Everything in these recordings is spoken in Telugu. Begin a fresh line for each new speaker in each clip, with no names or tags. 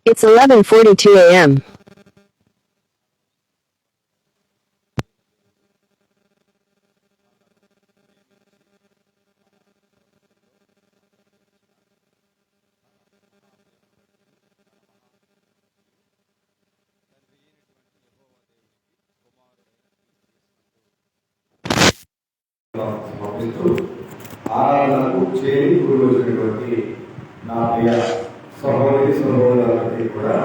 It's 11:42 a.m.
ఆరాధనకు చేరి కూడినటువంటి నా ప్రియ సహోదరి సహోదరులందరికీ కూడా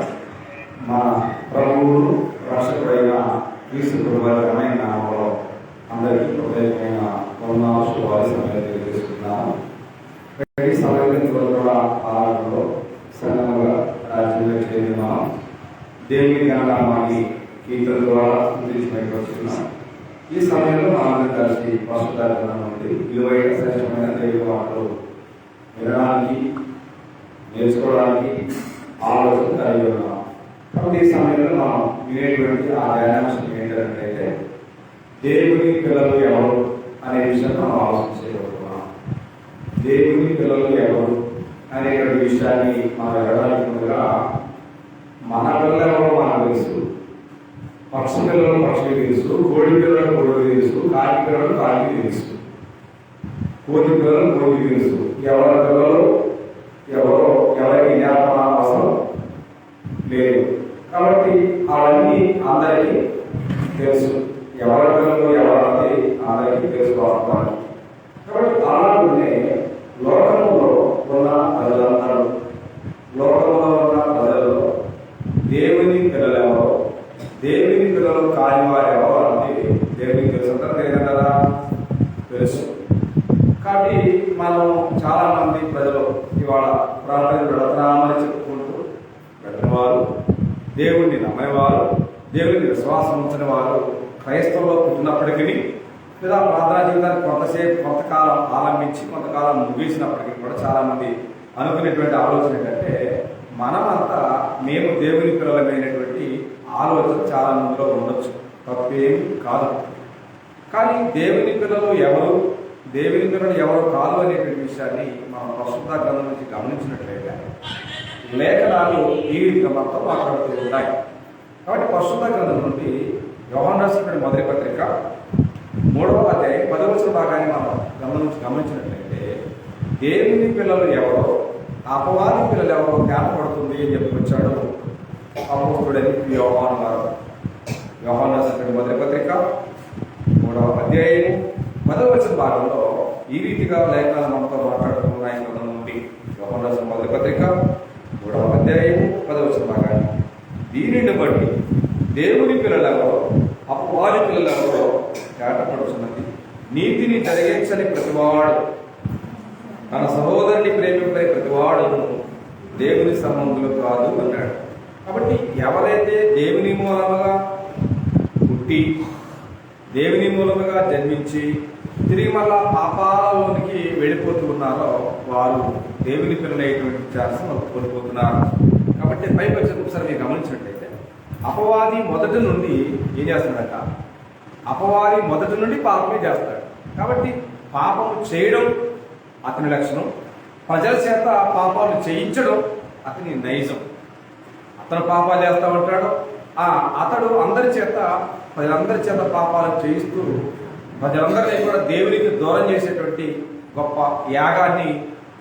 మన ప్రభువును రక్షకుడైన క్రీస్తు ప్రభువారి ఘనమైన నామములో అందరికీ హృదయమైన వందనాలు శుభాలు తెలియజేస్తున్నాను. ప్రతి సమయంలో కూడా ఆరాధనలో సంఘముగా రాజ్యంలో చేరి మనం దేవుని జ్ఞానాన్ని కీర్తన ద్వారా వస్తున్నాం. ఈ సమయంలో మనం కలిసి పరిశుద్ధాత్మ నుండి విలువైన శ్రేష్టమైన దేవుని మాటలు వినడానికి నేర్చుకోవడానికి ఆలోచన కలిగి ఉన్నాం. కాబట్టి ఈ సమయంలో మనం వినేటువంటి ఆ ధ్యానాంశం ఏంటంటే దేవుని పిల్లలు ఎవరు అనే విషయాన్ని మనం ఆలోచన చేయబోతున్నాం. దేవుని పిల్లలు ఎవరు అనేటువంటి విషయాన్ని మనం ఎడడానికి ముందుగా మన పిల్లలు ఎవరో మనకు తెలుసు, పక్షి పిల్లలు పక్షులు తెలుసు, కోడి పిల్లలు కోడి తెలుసు, కాకి పిల్లలు కాకి తెలుసు, కోడి పిల్లలు కోడి తెలుసు. ఎవరి పిల్లలు ఎవరికి జ్ఞాపకం అవసరం లేదు. కాబట్టి అవన్నీ అందరికీ తెలుసు. ఎవరి పిల్లలు ఎవరన్నది అందరికీ తెలుసుకోవాలి. కాబట్టి అలాగే లోకంలో ఉన్న ప్రజలందరూ, లోకంలో ఉన్న ప్రజల్లో దేవుని పిల్లలెవరో, దేవుని పిల్లలు కాని వారు ఎవరో అన్నది దేవునికి తెలుసు. తెలియదు కదా, తెలుసు. కాబట్టి మనం చాలా మంది ప్రజలు ఇవాళ ప్రార్థన పెడతామని చెప్పుకుంటూ పెట్టినవారు, దేవుణ్ణి నమ్మేవారు, దేవుని విశ్వాసం ఉంచిన వారు క్రైస్తవులో పుట్టినప్పటికీ లేదా ప్రార్థనా జీవితాన్ని కొంతకాలం ఆరంభించి కొంతకాలం ముగిసినప్పటికీ కూడా చాలామంది అనుకునేటువంటి ఆలోచన ఏంటంటే మనమంతా మేము దేవుని పిల్లలమైనటువంటి ఆలోచన చాలా మందిలో ఉండొచ్చు, తప్పేమి కాదు. కానీ దేవుని పిల్లలు ఎవరు, దేవుని పిల్లలు ఎవరు కాదు అనేటువంటి విషయాన్ని మనం పరిశుద్ధ గ్రంథం నుంచి గమనించినట్లయితే లేఖనాలు ఈ విధంగా మొత్తం మాట్లాడుతూ ఉన్నాయి. కాబట్టి పరిశుద్ధ గ్రంథం నుండి యోహాను రాసిన మొదటి పత్రిక 3వ అధ్యాయం 10వ వచన భాగాన్ని మనం గ్రంథం నుంచి గమనించినట్లయితే దేవుని పిల్లలు ఎవరో అపవాది పిల్లలు ఎవరో జ్ఞాపడుతుంది అని చెప్పుకొచ్చాడు అపోస్తుడైన యోహాను గారు. యోహాను రాసిన మొదటి పత్రిక 3వ అధ్యాయం 10వ వచన భాగంలో ఈ రీతిగా లేఖనాలు మనతో మాట్లాడుతున్నాయి. గ్రంథం నుండి యోహాను రాసిన మొదటి పత్రిక 3వ అధ్యాయం 10వ వచన భాగాన్ని, దీనిని బట్టి దేవుని పిల్లలెవరో అపవాది పిల్లలెవరో తేటపడుతున్నది. నీతిని జరిగించని ప్రతివాడు, తన సహోదరుని ప్రేమింపని ప్రతివాడు దేవుని సంబంధులు కాదు అన్నాడు. కాబట్టి ఎవరైతే దేవుని మూలముగా పుట్టి దేవుని మూలముగా జన్మించి తిరిగి మళ్ళా పాపాలలోనికి వెళ్ళిపోతూ ఉన్నారో వారు దేవుని పిల్లలైనటువంటి ఛాన్స్ కోల్పోతున్నారు. కాబట్టి పైకి వచ్చేది ఒకసారి మీరు గమనించినట్లయితే అపవాది మొదటి నుండి ఏం చేస్తాడట, అపవాది మొదటి నుండి పాపమే చేస్తాడు. కాబట్టి పాపము చేయడం అతని లక్షణం, ప్రజల చేత పాపాలు చేయించడం అతని నైజం. అతను పాపాలు చేస్తూ ఉంటాడు, అతడు ప్రజలందరి చేత పాపాలు చేయిస్తూ ప్రజలందరినీ కూడా దేవునికి దూరం చేసేటువంటి గొప్ప యాగాన్ని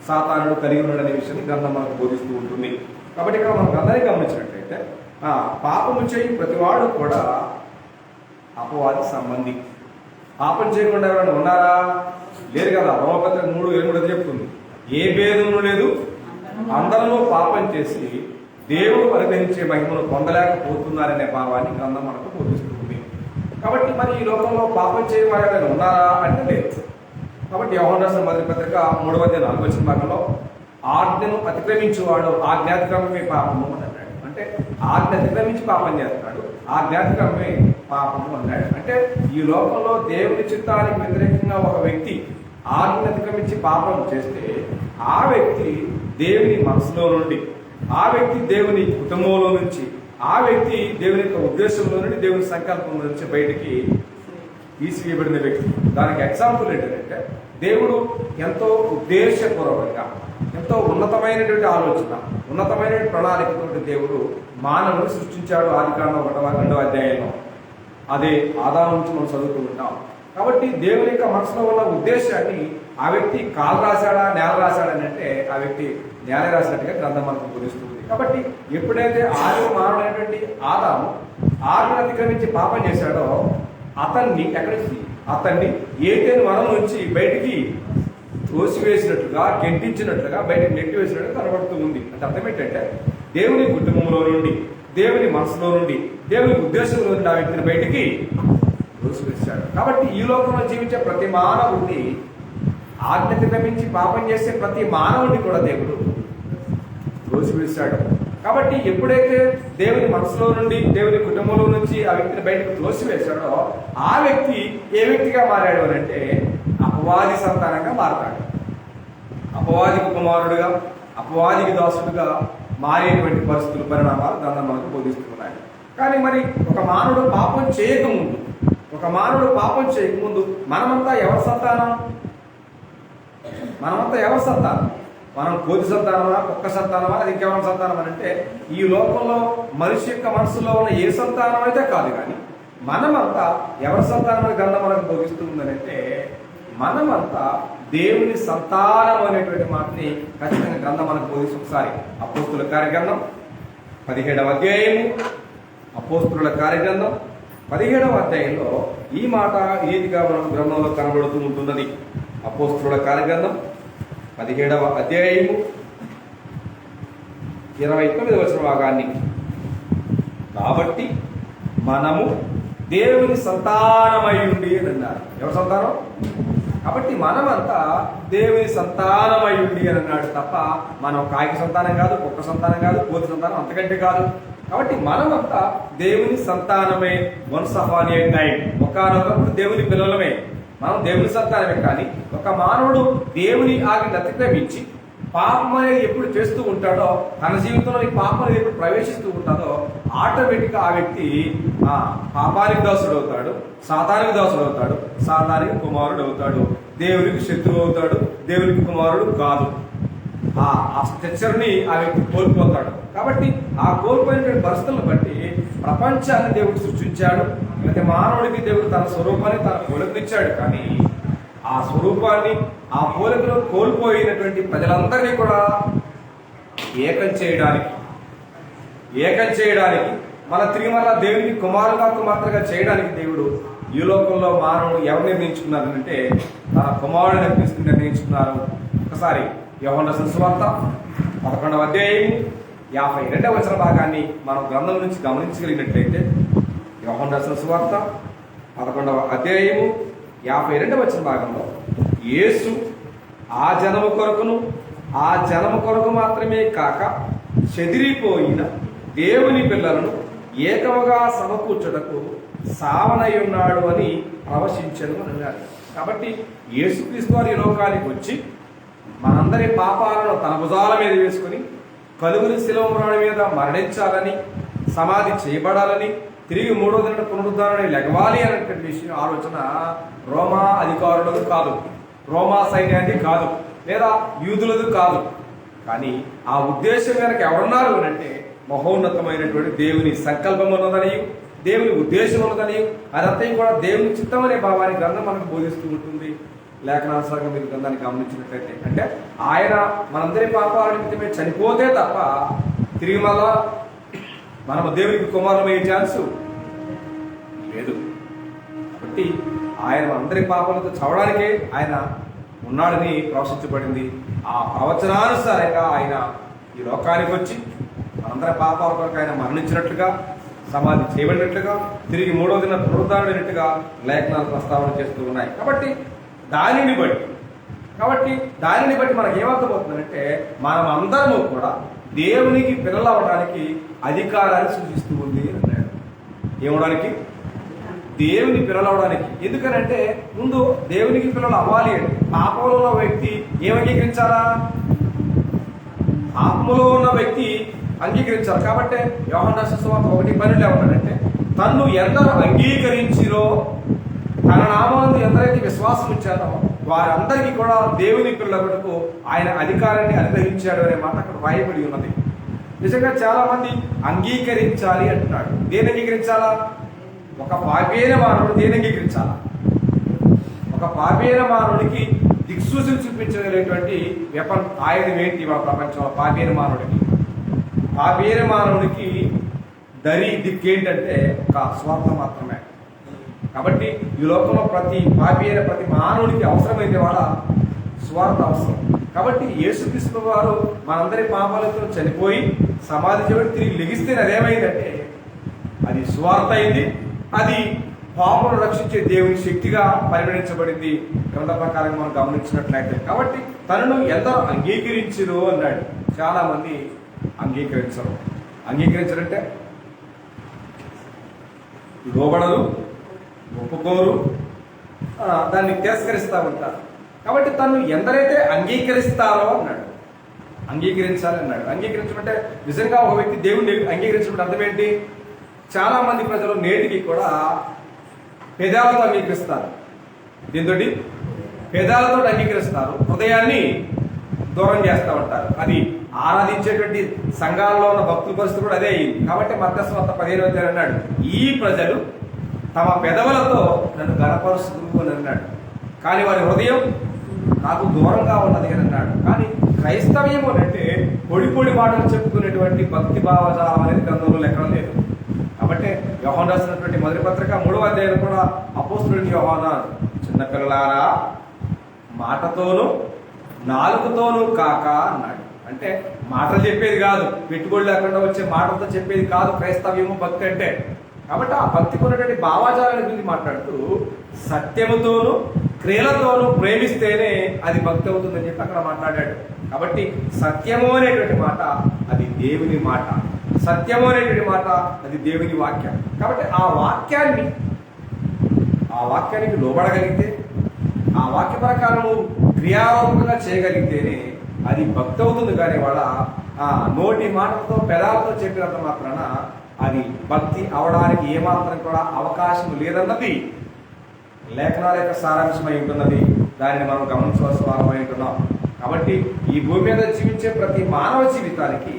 సాతానుడు కలిగి ఉన్నాడనే విషయాన్ని గ్రంథం మనకు బోధిస్తూ ఉంటుంది. కాబట్టి ఇక్కడ మనం గ్రంథాన్ని గమనించినట్లయితే పాపము చేయి ప్రతివాడు కూడా అపవాది సంబంధి. పాపం చేయకుండా ఎవరైనా ఉన్నారా? లేరు కదా. రోమపత్రిక 3:8 చెప్తుంది, ఏ భేదము లేదు, అందరూ పాపం చేసి దేవుడు అనుగ్రహించే మహిమను పొందలేకపోతున్నారనే భావాన్ని గ్రంథం మనకు బోధిస్తుంది. కాబట్టి మరి ఈ లోకంలో పాపం చేయని వారు ఎవరైనా ఉన్నారా అంటే లేదు. కాబట్టి యోహాను రాసిన మొదటి పత్రిక 3వ అధ్యాయం 4వ వచన భాగంలో ఆజ్ఞను అతిక్రమించేవాడు ఆజ్ఞాతిక్రమమే పాపము అని అన్నాడు. అంటే ఆజ్ఞ అతిక్రమించి పాపం చేస్తాడు, ఆజ్ఞాతిక్రమమే పాపము అన్నాడు. అంటే ఈ లోకంలో దేవుని చిత్తానికి వ్యతిరేకంగా ఒక వ్యక్తి ఆజ్ఞ అతిక్రమించి పాపం చేస్తే ఆ వ్యక్తి దేవుని మనసులో నుండి, ఆ వ్యక్తి దేవుని కుటుంబంలో నుంచి, ఆ వ్యక్తి దేవుని యొక్క ఉద్దేశంలో నుండి, దేవుని సంకల్పంలో నుంచి బయటికి తీసివేయబడిన వ్యక్తి. దానికి ఎగ్జాంపుల్ ఏంటంటే దేవుడు ఎంతో ఉద్దేశపూర్వకంగా
ఎంతో ఉన్నతమైనటువంటి ఆలోచన, ఉన్నతమైన ప్రణాళికతోటి దేవుడు మానవుని సృష్టించాడు. ఆదికాండం 1-2 అధ్యాయంలో అదే ఆదాము నుంచి మనం చదువుతూ ఉంటాం. కాబట్టి దేవుని యొక్క మనసులో ఉన్న ఉద్దేశాన్ని ఆ వ్యక్తి కాలు రాశాడా నేల రాశాడని అంటే ఆ వ్యక్తి నేల రాసినట్టుగా గ్రంథం మనకు బోధిస్తుంది. కాబట్టి ఎప్పుడైతే ఆదిమ మానవుడైనటువంటి ఆదాము ఆజ్ఞను అతిక్రమించి పాపం చేశాడో అతన్ని ఏదైనా వనం నుంచి బయటికి తోసివేసినట్లుగా, గెంటించినట్లుగా, బయటకు నెట్టివేసినట్లుగా కనబడుతూ ఉంది. అంటే అర్థం ఏంటంటే దేవుని కుటుంబంలో నుండి, దేవుని మనసులో నుండి, దేవుని ఉద్దేశంలో నుండి ఆ వ్యక్తిని బయటికి తోసివేశాడు. కాబట్టి ఈ లోకంలో జీవించే ప్రతి మానవుడిని, ఆజ్ఞ అతిక్రమించి పాపం చేసే ప్రతి మానవుడిని కూడా దేవుడు తోసివేశాడు. కాబట్టి ఎప్పుడైతే దేవుని మనసులో నుండి, దేవుని కుటుంబంలో నుంచి ఆ వ్యక్తిని బయటకు తోసివేశాడో ఆ వ్యక్తి ఏ వ్యక్తిగా మారాడు అని అంటే అపవాది సంతానంగా మారతాడు. అపవాదికి కుమారుడుగా, అపవాదికి దాసుడుగా మారేటువంటి పరిస్థితులు, పరిణామాలు గ్రంథం మనకు బోధిస్తున్నాయి. కానీ మరి ఒక మానవుడు పాపం చేయకముందు మనమంతా ఎవరి సంతానం? మనం కోతి సంతానమా, కుక్క సంతానమా, అది ఇంకెవరి సంతానం అని అంటే ఈ లోకంలో మనిషి యొక్క మనసులో ఉన్న ఏ సంతానం అయితే కాదు. కానీ మనమంతా ఎవరి సంతానం అని గ్రంథం మనకు బోధిస్తుందని అంటే మనమంతా దేవుని సంతానం అనేటువంటి మాటని ఖచ్చితంగా గ్రంథం మనకు బోధిస్తుంది. ఒకసారి అపోస్తుల కార్యగ్రంథం 17వ అధ్యాయము, అపోస్తుల కార్యగ్రంథం 17వ అధ్యాయంలో ఈ మాట ఏదిగా మనకు గ్రంథంలో కనబడుతూ ఉంటున్నది. అపోస్తుల కార్యగ్రంథం 17వ అధ్యాయము 29వ భాగాన్ని, కాబట్టి మనము దేవుని సంతానమై ఉండి అని అన్నారు. ఎవరి సంతానం? కాబట్టి మనమంతా దేవుని సంతానమై ఉండి అని అన్నాడు తప్ప మనం కాకి సంతానం కాదు, కుక్క సంతానం కాదు, కోతి సంతానం అంతకంటే కాదు. కాబట్టి మనమంతా దేవుని సంతానమే. వన్స్ అపాన్ ఏ టైం, ఒకనొకప్పుడు దేవుని పిల్లలమే, మనం దేవుని సంతానమే. కానీ ఒక మానవుడు దేవుని ఆజ్ఞను అతిక్రమించి పాపం అనేది ఎప్పుడు చేస్తూ ఉంటాడో, తన జీవితంలో ఈ పాపం అనేది ఎప్పుడు ప్రవేశిస్తూ ఉంటాడో ఆటోమేటిక్గా ఆ వ్యక్తి పాపానికి దాసుడు అవుతాడు, సాతానికి దాసుడు అవుతాడు, సాతానికి కుమారుడు అవుతాడు, దేవునికి శత్రువు అవుతాడు, దేవునికి కుమారుడు కాదు. ఆ స్ట్రక్చర్ని ఆ వ్యక్తి కోల్పోతాడు. కాబట్టి ఆ కోల్పోయినటువంటి పరిస్థితులను బట్టి ప్రపంచాన్ని దేవుడు సృష్టించాడు. ప్రతి మానవుడికి దేవుడు తన స్వరూపాన్ని, తన పోలికనిచ్చాడు. కానీ ఆ స్వరూపాన్ని, ఆ పోలికను కోల్పోయినటువంటి ప్రజలందరినీ కూడా ఏకం చేయడానికి మన తిరిగి మళ్ళా దేవునికి కుమారులుగా చేయడానికి దేవుడు ఈ లోకంలో మానవుడు ఎవరు నిర్ణయించుకున్నారంటే తన కుమారుడు నిర్ణయించుకున్నారు. ఒకసారి యోహాను సువార్త 11వ అధ్యాయము 52వ భాగాన్ని మనం గ్రంథం నుంచి గమనించగలిగినట్లయితే, యోహాను సువార్త 11వ అధ్యాయము 52వ భాగంలో యేసు ఆ జనము కొరకు మాత్రమే కాక చెదిరిపోయిన దేవుని పిల్లలను ఏకముగా సమకూర్చుటకు సావనై ఉన్నాడు అని ప్రవశించను అని అన్నారు. కాబట్టి యేసుక్రీస్తు వారి లోకానికి వచ్చి మనందరి పాపాలను తన భుజాల మీద వేసుకుని కలుగుని శిలువ మీద మరణించాలని, సమాధి చేయబడాలని, తిరిగి 3వ దిన పునరుద్ధరణ లెగవాలి అనేటువంటి విషయం ఆలోచన రోమా అధికారులది కాదు, రోమా సైన్యాన్ని కాదు, లేదా యూదులది కాదు. కానీ ఆ ఉద్దేశం కనుక ఎవరున్నారు అంటే మహోన్నతమైనటువంటి దేవుని సంకల్పం ఉన్నదని, దేవుని ఉద్దేశం ఉన్నదని, అదంతా కూడా దేవుని చిత్తం అనే భావాన్ని గ్రంథం మనకు బోధిస్తూ ఉంటుంది. లేఖనానుసారంగా మీరు గ్రంథాన్ని గమనించినట్లయితే అంటే ఆయన మనందరి పాపాల నిమిత్తమే చనిపోతే తప్ప తిరిగి మళ్ళా మనము దేవునికి కుమారులమయ్యే ఛాన్సు లేదు. కాబట్టి ఆయన అందరి పాపాలతో చవడానికే ఆయన ఉన్నాడని ప్రవచించబడింది. ఆ ప్రవచనానుసారంగా ఆయన ఈ లోకానికి వచ్చి మనందరి పాపాల కొరకు ఆయన మరణించినట్లుగా, సమాధి చేయబడినట్లుగా, తిరిగి 3వ దిన పునరుద్ధరణైనట్టుగా లేఖనాలు ప్రస్తావన చేస్తూ ఉన్నాయి. కాబట్టి దానిని బట్టి మనకు ఏమర్థమవుతుందంటే మనం అందరము కూడా దేవునికి పిల్లలు అవడానికి అధికారాన్ని సూచిస్తూ ఉంది అన్నాడు. ఏమవడానికి? దేవుని పిల్లలు అవడానికి. ఎందుకనంటే ముందు దేవునికి పిల్లలు అవ్వాలి అంటే పాపంలో ఉన్న వ్యక్తి ఏం అంగీకరించాలా? పాపములో ఉన్న వ్యక్తి అంగీకరించాలి. కాబట్టి యోహాను సువార్త 1:12 ఏమన్నాడంటే తన్ను ఎందరు అంగీకరించిరో, తన నామందు ఎందరైతే విశ్వాసం ఇచ్చారో వారందరికీ కూడా దేవుని పిల్లలకు ఆయన అధికారాన్ని అనుగ్రహించాడు అనే మాట అక్కడ రాయబడి ఉన్నది. నిజంగా చాలా మంది అంగీకరించాలి అంటున్నాడు. దేని అంగీకరించాలా? ఒక పాపైన మానవుడు దేని అంగీకరించాలా? ఒక పాపైన మానవుడికి దిక్సూచులు చూపించగలిగేటువంటి వెపన్ ఆయుధం ఏంటి మన ప్రపంచంలో? పాపైన మానవుడికి దిక్కేంటంటే ఒక స్వార్థం మాత్రమే. కాబట్టి ఈ లోకంలో ప్రతి మానవుడికి అవసరమైతే వాళ్ళ స్వార్థ అవసరం. కాబట్టి యేసుక్రీస్తు వారు మనందరి పాపాలతో చనిపోయి సమాధి చేయబడి తిరిగి లెగిస్తే అదేమైందంటే అది స్వార్థ అయింది. అది పాపను రక్షించే దేవుని శక్తిగా పరిగణించబడింది గ్రంథ ప్రకారం మనం గమనించినట్లయితే. కాబట్టి తనను ఎందరో అంగీకరించరు అన్నాడు. చాలా మంది అంగీకరించరంటే లోబడరు, ఒప్పుకోరు, దాన్ని తిరస్కరిస్తూ ఉంటారు. కాబట్టి తను ఎందరైతే అంగీకరిస్తారో అన్నాడు, అంగీకరించాలి అన్నాడు. అంగీకరించమంటే నిజంగా ఒక వ్యక్తి దేవుణ్ణి అంగీకరించడం అర్థం ఏంటి? చాలా మంది ప్రజలు నేటికి కూడా పెదాలతో అంగీకరిస్తారు. దీంతో పెదాలతో అంగీకరిస్తారు, హృదయాన్ని దూరం చేస్తూ ఉంటారు. అది ఆరాధించేటువంటి సంఘాల్లో ఉన్న భక్తుల పరిస్థితి కూడా అదే అయింది. కాబట్టి మత్తయి 15 అన్నాడు, ఈ ప్రజలు తమ పెదవులతో నన్ను గణపరుస్తున్నారు అని అన్నాడు, కానీ వారి హృదయం నాకు దూరంగా ఉన్నది అని అన్నాడు. కానీ క్రైస్తవ్యం అంటే పొడి మాటలు చెప్పుకునేటువంటి భక్తి భావజాలం అనేది గ్రంథంలో లెక్కడం లేదు. కాబట్టి యోహాను రాసినటువంటి మొదటి పత్రిక 3వ అధ్యాయం కూడా అపోస్తలుడైన యోహాను, చిన్నపిల్లలారా మాటతోనూ నాలుగుతోనూ కాక అన్నాడు. అంటే మాటలు చెప్పేది కాదు, పెట్టుబడి లేకుండా వచ్చే మాటలతో చెప్పేది కాదు క్రైస్తవ్యము భక్తి అంటే. కాబట్టి ఆ భక్తికి ఉన్నటువంటి భావాజాలను గురించి మాట్లాడుతూ సత్యముతోనూ క్రియలతోనూ ప్రేమిస్తేనే అది భక్తి అవుతుందని చెప్పి అక్కడ మాట్లాడాడు. కాబట్టి సత్యము అనేటువంటి మాట అది దేవుని మాట, సత్యము అనేటువంటి మాట అది దేవుని వాక్యం. కాబట్టి ఆ వాక్యానికి లోబడగలిగితే, ఆ వాక్య ప్రకారము క్రియారూపంగా చేయగలిగితేనే అది భక్తి అవుతుంది. కానీ వాళ్ళ నోటి మాటలతో పెదాలతో చెప్పినంత మాత్రాన అది భక్తి అవడానికి ఏమాత్రం కూడా అవకాశం లేదన్నది లేఖనాల యొక్క సారాంశమై ఉంటున్నది. దానిని మనం గమనించవలసిన వారమై ఉంటున్నాం. కాబట్టి ఈ భూమి మీద జీవించే ప్రతి మానవ జీవితానికి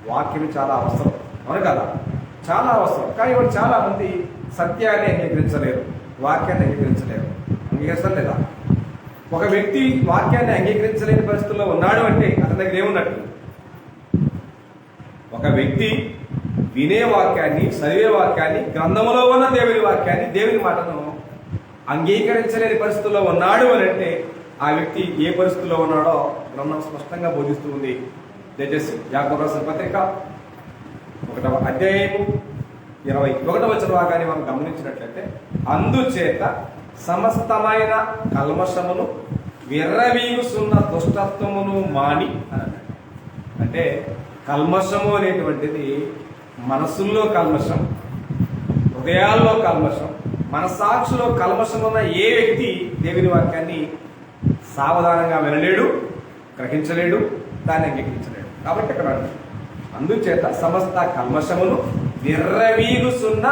వాక్యం చాలా అవసరం, అవును కదా? చాలా అవసరం. కానీ వాళ్ళు చాలా మంది సత్యాన్ని అంగీకరించలేరు, వాక్యాన్ని అంగీకరించలేరు. అంగీకరించడం లేదా? ఒక వ్యక్తి వాక్యాన్ని అంగీకరించలేని పరిస్థితుల్లో ఉన్నాడు అంటే అతని దగ్గర ఏమున్నట్టు? ఒక వ్యక్తి వినే వాక్యాన్ని, చదివే వాక్యాన్ని, గ్రంథములో ఉన్న దేవుని వాక్యాన్ని, దేవుని మాటను అంగీకరించలేని పరిస్థితుల్లో ఉన్నాడు అని అంటే ఆ వ్యక్తి ఏ పరిస్థితుల్లో ఉన్నాడో గ్రంథం స్పష్టంగా బోధిస్తూ ఉంది. దయచేసి యాకోబు రాసిన పత్రిక 1వ అధ్యాయము 21వ భాగాన్ని మనం గమనించినట్లయితే, అందుచేత సమస్తమైన కల్మషమును విర్రవీగుతున్న దుష్టత్వమును మాని అని అన్నాడు. అంటే కల్మషము అనేటువంటిది మనసుల్లో కల్మషం, హృదయాల్లో కల్మషం, మనసాక్షిలో కల్మషం ఉన్న ఏ వ్యక్తి దేవుని వాక్యాన్ని సావధానంగా వినలేడు, గ్రహించలేడు, దాన్ని అంగీకరించలేడు. కాబట్టి ఇక్కడ అందుచేత సమస్త కల్మషమును విర్రవీగుతున్న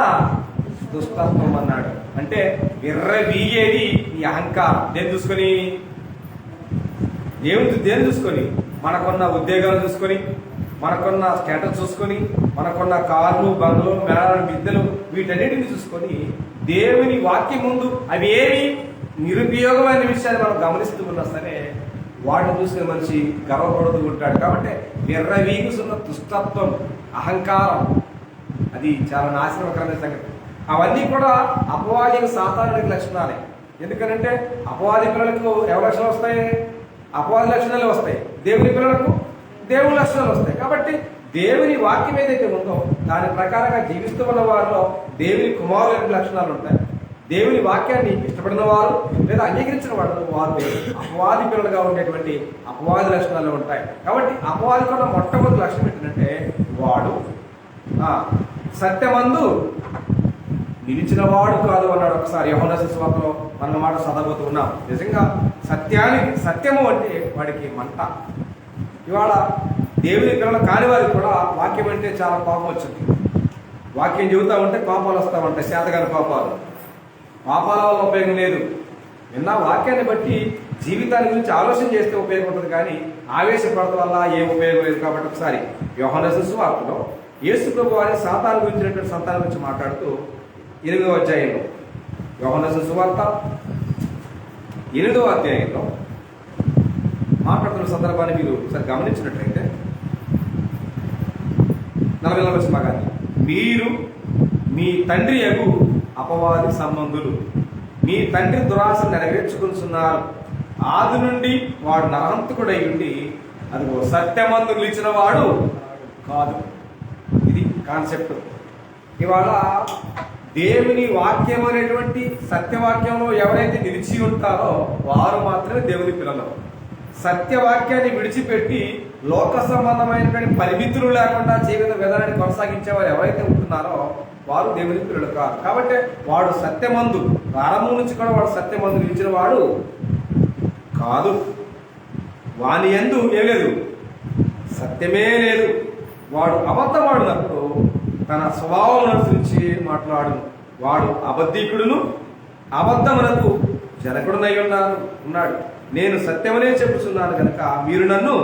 దుష్టత్వం అన్నాడు. అంటే విర్రవీగేది ఈ అహంకారం. దేని చూసుకొని? దేని చూసుకొని? మనకున్న ఉద్యోగాలు చూసుకొని, మనకున్న స్టేటస్ చూసుకొని, మనకున్న కార్లు, బంగ్లు, మేళాలు, విద్యలు, వీటన్నిటిని చూసుకొని దేవుని వాక్యం ముందు అవి ఏమి నిరుపయోగమైన విషయాన్ని మనం గమనిస్తూ ఉన్నా సరే వాటిని చూసుకుని మనిషి గర్వపడుతూ ఉంటాడు. కాబట్టి విర్రవీగుతున్న దుష్టత్వం, అహంకారం, అది చాలా నాశనకరమైన సంగతి. అవన్నీ కూడా అపవాది సాతానుడికి లక్షణాలే. ఎందుకనంటే అపవాది పిల్లలకు ఎవరి లక్షణాలు వస్తాయి? అపవాది లక్షణాలు వస్తాయి. దేవుని పిల్లలకు దేవుని లక్షణాలు వస్తాయి. కాబట్టి దేవుని వాక్యం ఏదైతే ఉందో దాని ప్రకారంగా జీవిస్తూ ఉన్న వారిలో దేవుని కుమారుల లక్షణాలు ఉంటాయి. దేవుని వాక్యాన్ని ఇష్టపడిన వారు లేదా అంగీకరించిన వారు అపవాది పిల్లలుగా ఉండేటువంటి అపవాది లక్షణాలు ఉంటాయి. కాబట్టి అపవాది కూడా మొట్టమొదటి లక్షణం ఏంటంటే వాడు సత్యమందు నిలిచిన వాడు కాదు అన్నాడు. ఒకసారి యోహాను రాసిన సువార్తలో మన మాట చదవబోతూ ఉన్నాం. నిజంగా సత్యము అంటే వాడికి మంట. ఇవాళ దేవుని పిల్లలు కాని వారికి కూడా వాక్యం అంటే చాలా కోపం వచ్చింది. వాక్యం చెబుతా ఉంటే కోపాలు వస్తూ ఉంటాయి, శాతగాని కోపాలు. పాపాల వల్ల ఉపయోగం లేదు. విన్న వాక్యాన్ని బట్టి జీవితాన్ని గురించి ఆలోచన చేస్తే ఉపయోగం ఉంటుంది, కానీ ఆవేశపడటం వల్ల ఏం ఉపయోగం లేదు. కాబట్టి ఒకసారి యోహాను సువార్తలో యేసు ప్రభు వారి సాతాను గురించినటువంటి సంతానం గురించి మాట్లాడుతూ 8వ అధ్యాయంలో, యోహాను సువార్త 8వ అధ్యాయంలో మాట్లాడుతున్న సందర్భాన్ని మీరు ఒకసారి గమనించినట్లయితే 44వ భాగాన్ని, మీరు మీ తండ్రి యగు అపవాది సంబంధులు, మీ తండ్రి దురాశను నెరవేర్చుకుంటున్నారు. ఆది నుండి వాడు నరహంతకుడై ఉండి అదిగో సత్యమందు నిలిచిన వాడు కాదు. ఇది కాన్సెప్ట్. ఇవాళ దేవుని వాక్యం అనేటువంటి సత్యవాక్యంలో ఎవరైతే నిలిచి ఉంటారో వారు మాత్రమే దేవుని పిల్లలు. సత్యవాక్యాన్ని విడిచిపెట్టి లోక సంబంధమైనటువంటి పరిమితులు లేకుండా జీవిత విధానాన్ని కొనసాగించేవారు ఎవరైతే ఉంటున్నారో వారు దేవుని పిల్లలు కాదు. కాబట్టి వాడు సత్యమందు, ప్రారంభం నుంచి కూడా వాడు సత్యమందు నిలిచిన వాడు కాదు. వాని యందు ఏం లేదు, సత్యమే లేదు. వాడు అబద్ధమాడినప్పుడు తన స్వభావం అనుసరించి మాట్లాడును. వాడు అబద్ధికుడును అబద్ధమునకు జనకుడునై ఉన్నాడు. నేను సత్యమనే చెప్పుచున్నాను కనుక మీరు నన్ను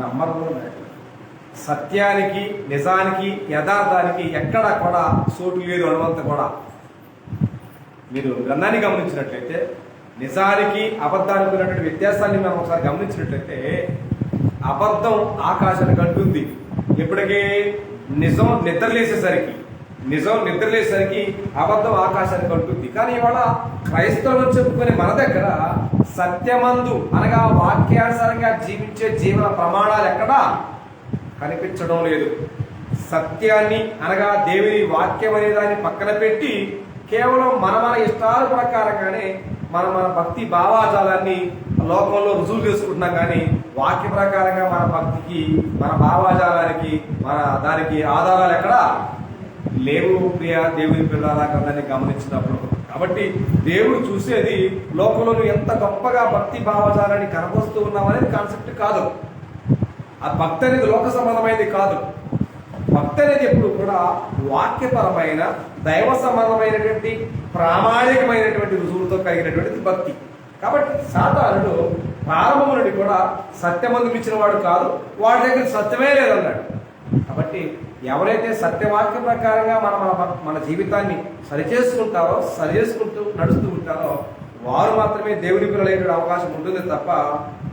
నమ్మరు. సత్యానికి, నిజానికి, యథార్థానికి ఎక్కడా కూడా చోటు లేదు. అనువంత కూడా మీరు గ్రంథాన్ని గమనించినట్లయితే నిజానికి అబద్ధానికి ఉన్నటువంటి వ్యత్యాసాన్ని మనం ఒకసారి గమనించినట్లయితే అబద్ధం ఆకాశానికి అంటుంది. ఎప్పటికీ నిజం నిద్రలేసేసరికి అబద్ధం ఆకాశానికి అంటుంది. కానీ ఇవాళ క్రైస్తవులు చెప్పుకునే మన దగ్గర సత్యమందు అనగా వాక్యానుసారంగా జీవించే జీవన ప్రమాణాలు ఎక్కడా కనిపించడం లేదు. సత్యాన్ని అనగా దేవుని వాక్యం అనే దాన్ని పక్కన పెట్టి కేవలం మన ఇష్టాల ప్రకారంగానే మన భక్తి భావాజాలాన్ని లోకంలో రుజువు చేసుకుంటున్నాం. కానీ వాక్య ప్రకారంగా మన భక్తికి, మన భావాజాలానికి, మన దానికి ఆధారాలు ఎక్కడా లేవు. ప్రియ దేవుని పిల్లల గ్రంథాన్ని గమనించినప్పుడు కాబట్టి దేవుడు చూసేది లోకంలో నువ్వు ఎంత గొప్పగా భక్తి భావజాలాన్ని కనబరుస్తూ ఉన్నావు అనేది కాన్సెప్ట్ కాదు. ఆ భక్తి అనేది లోక సంబంధమైనది కాదు. భక్తి అనేది ఎప్పుడు కూడా వాక్యపరమైన, దైవ సంబంధమైనటువంటి, ప్రామాణికమైనటువంటి రుజువులతో కలిగినటువంటిది భక్తి. కాబట్టి సాతానుడు ప్రారంభం నుండి కూడా సత్యమందు ఇచ్చిన వాడు కాదు, వాడి దగ్గర సత్యమే లేదన్నాడు. కాబట్టి ఎవరైతే సత్యవాక్య ప్రకారంగా మన జీవితాన్ని సరిచేసుకుంటూ నడుస్తూ ఉంటారో వారు మాత్రమే దేవుని పిల్లలైన అవకాశం ఉంటుంది తప్ప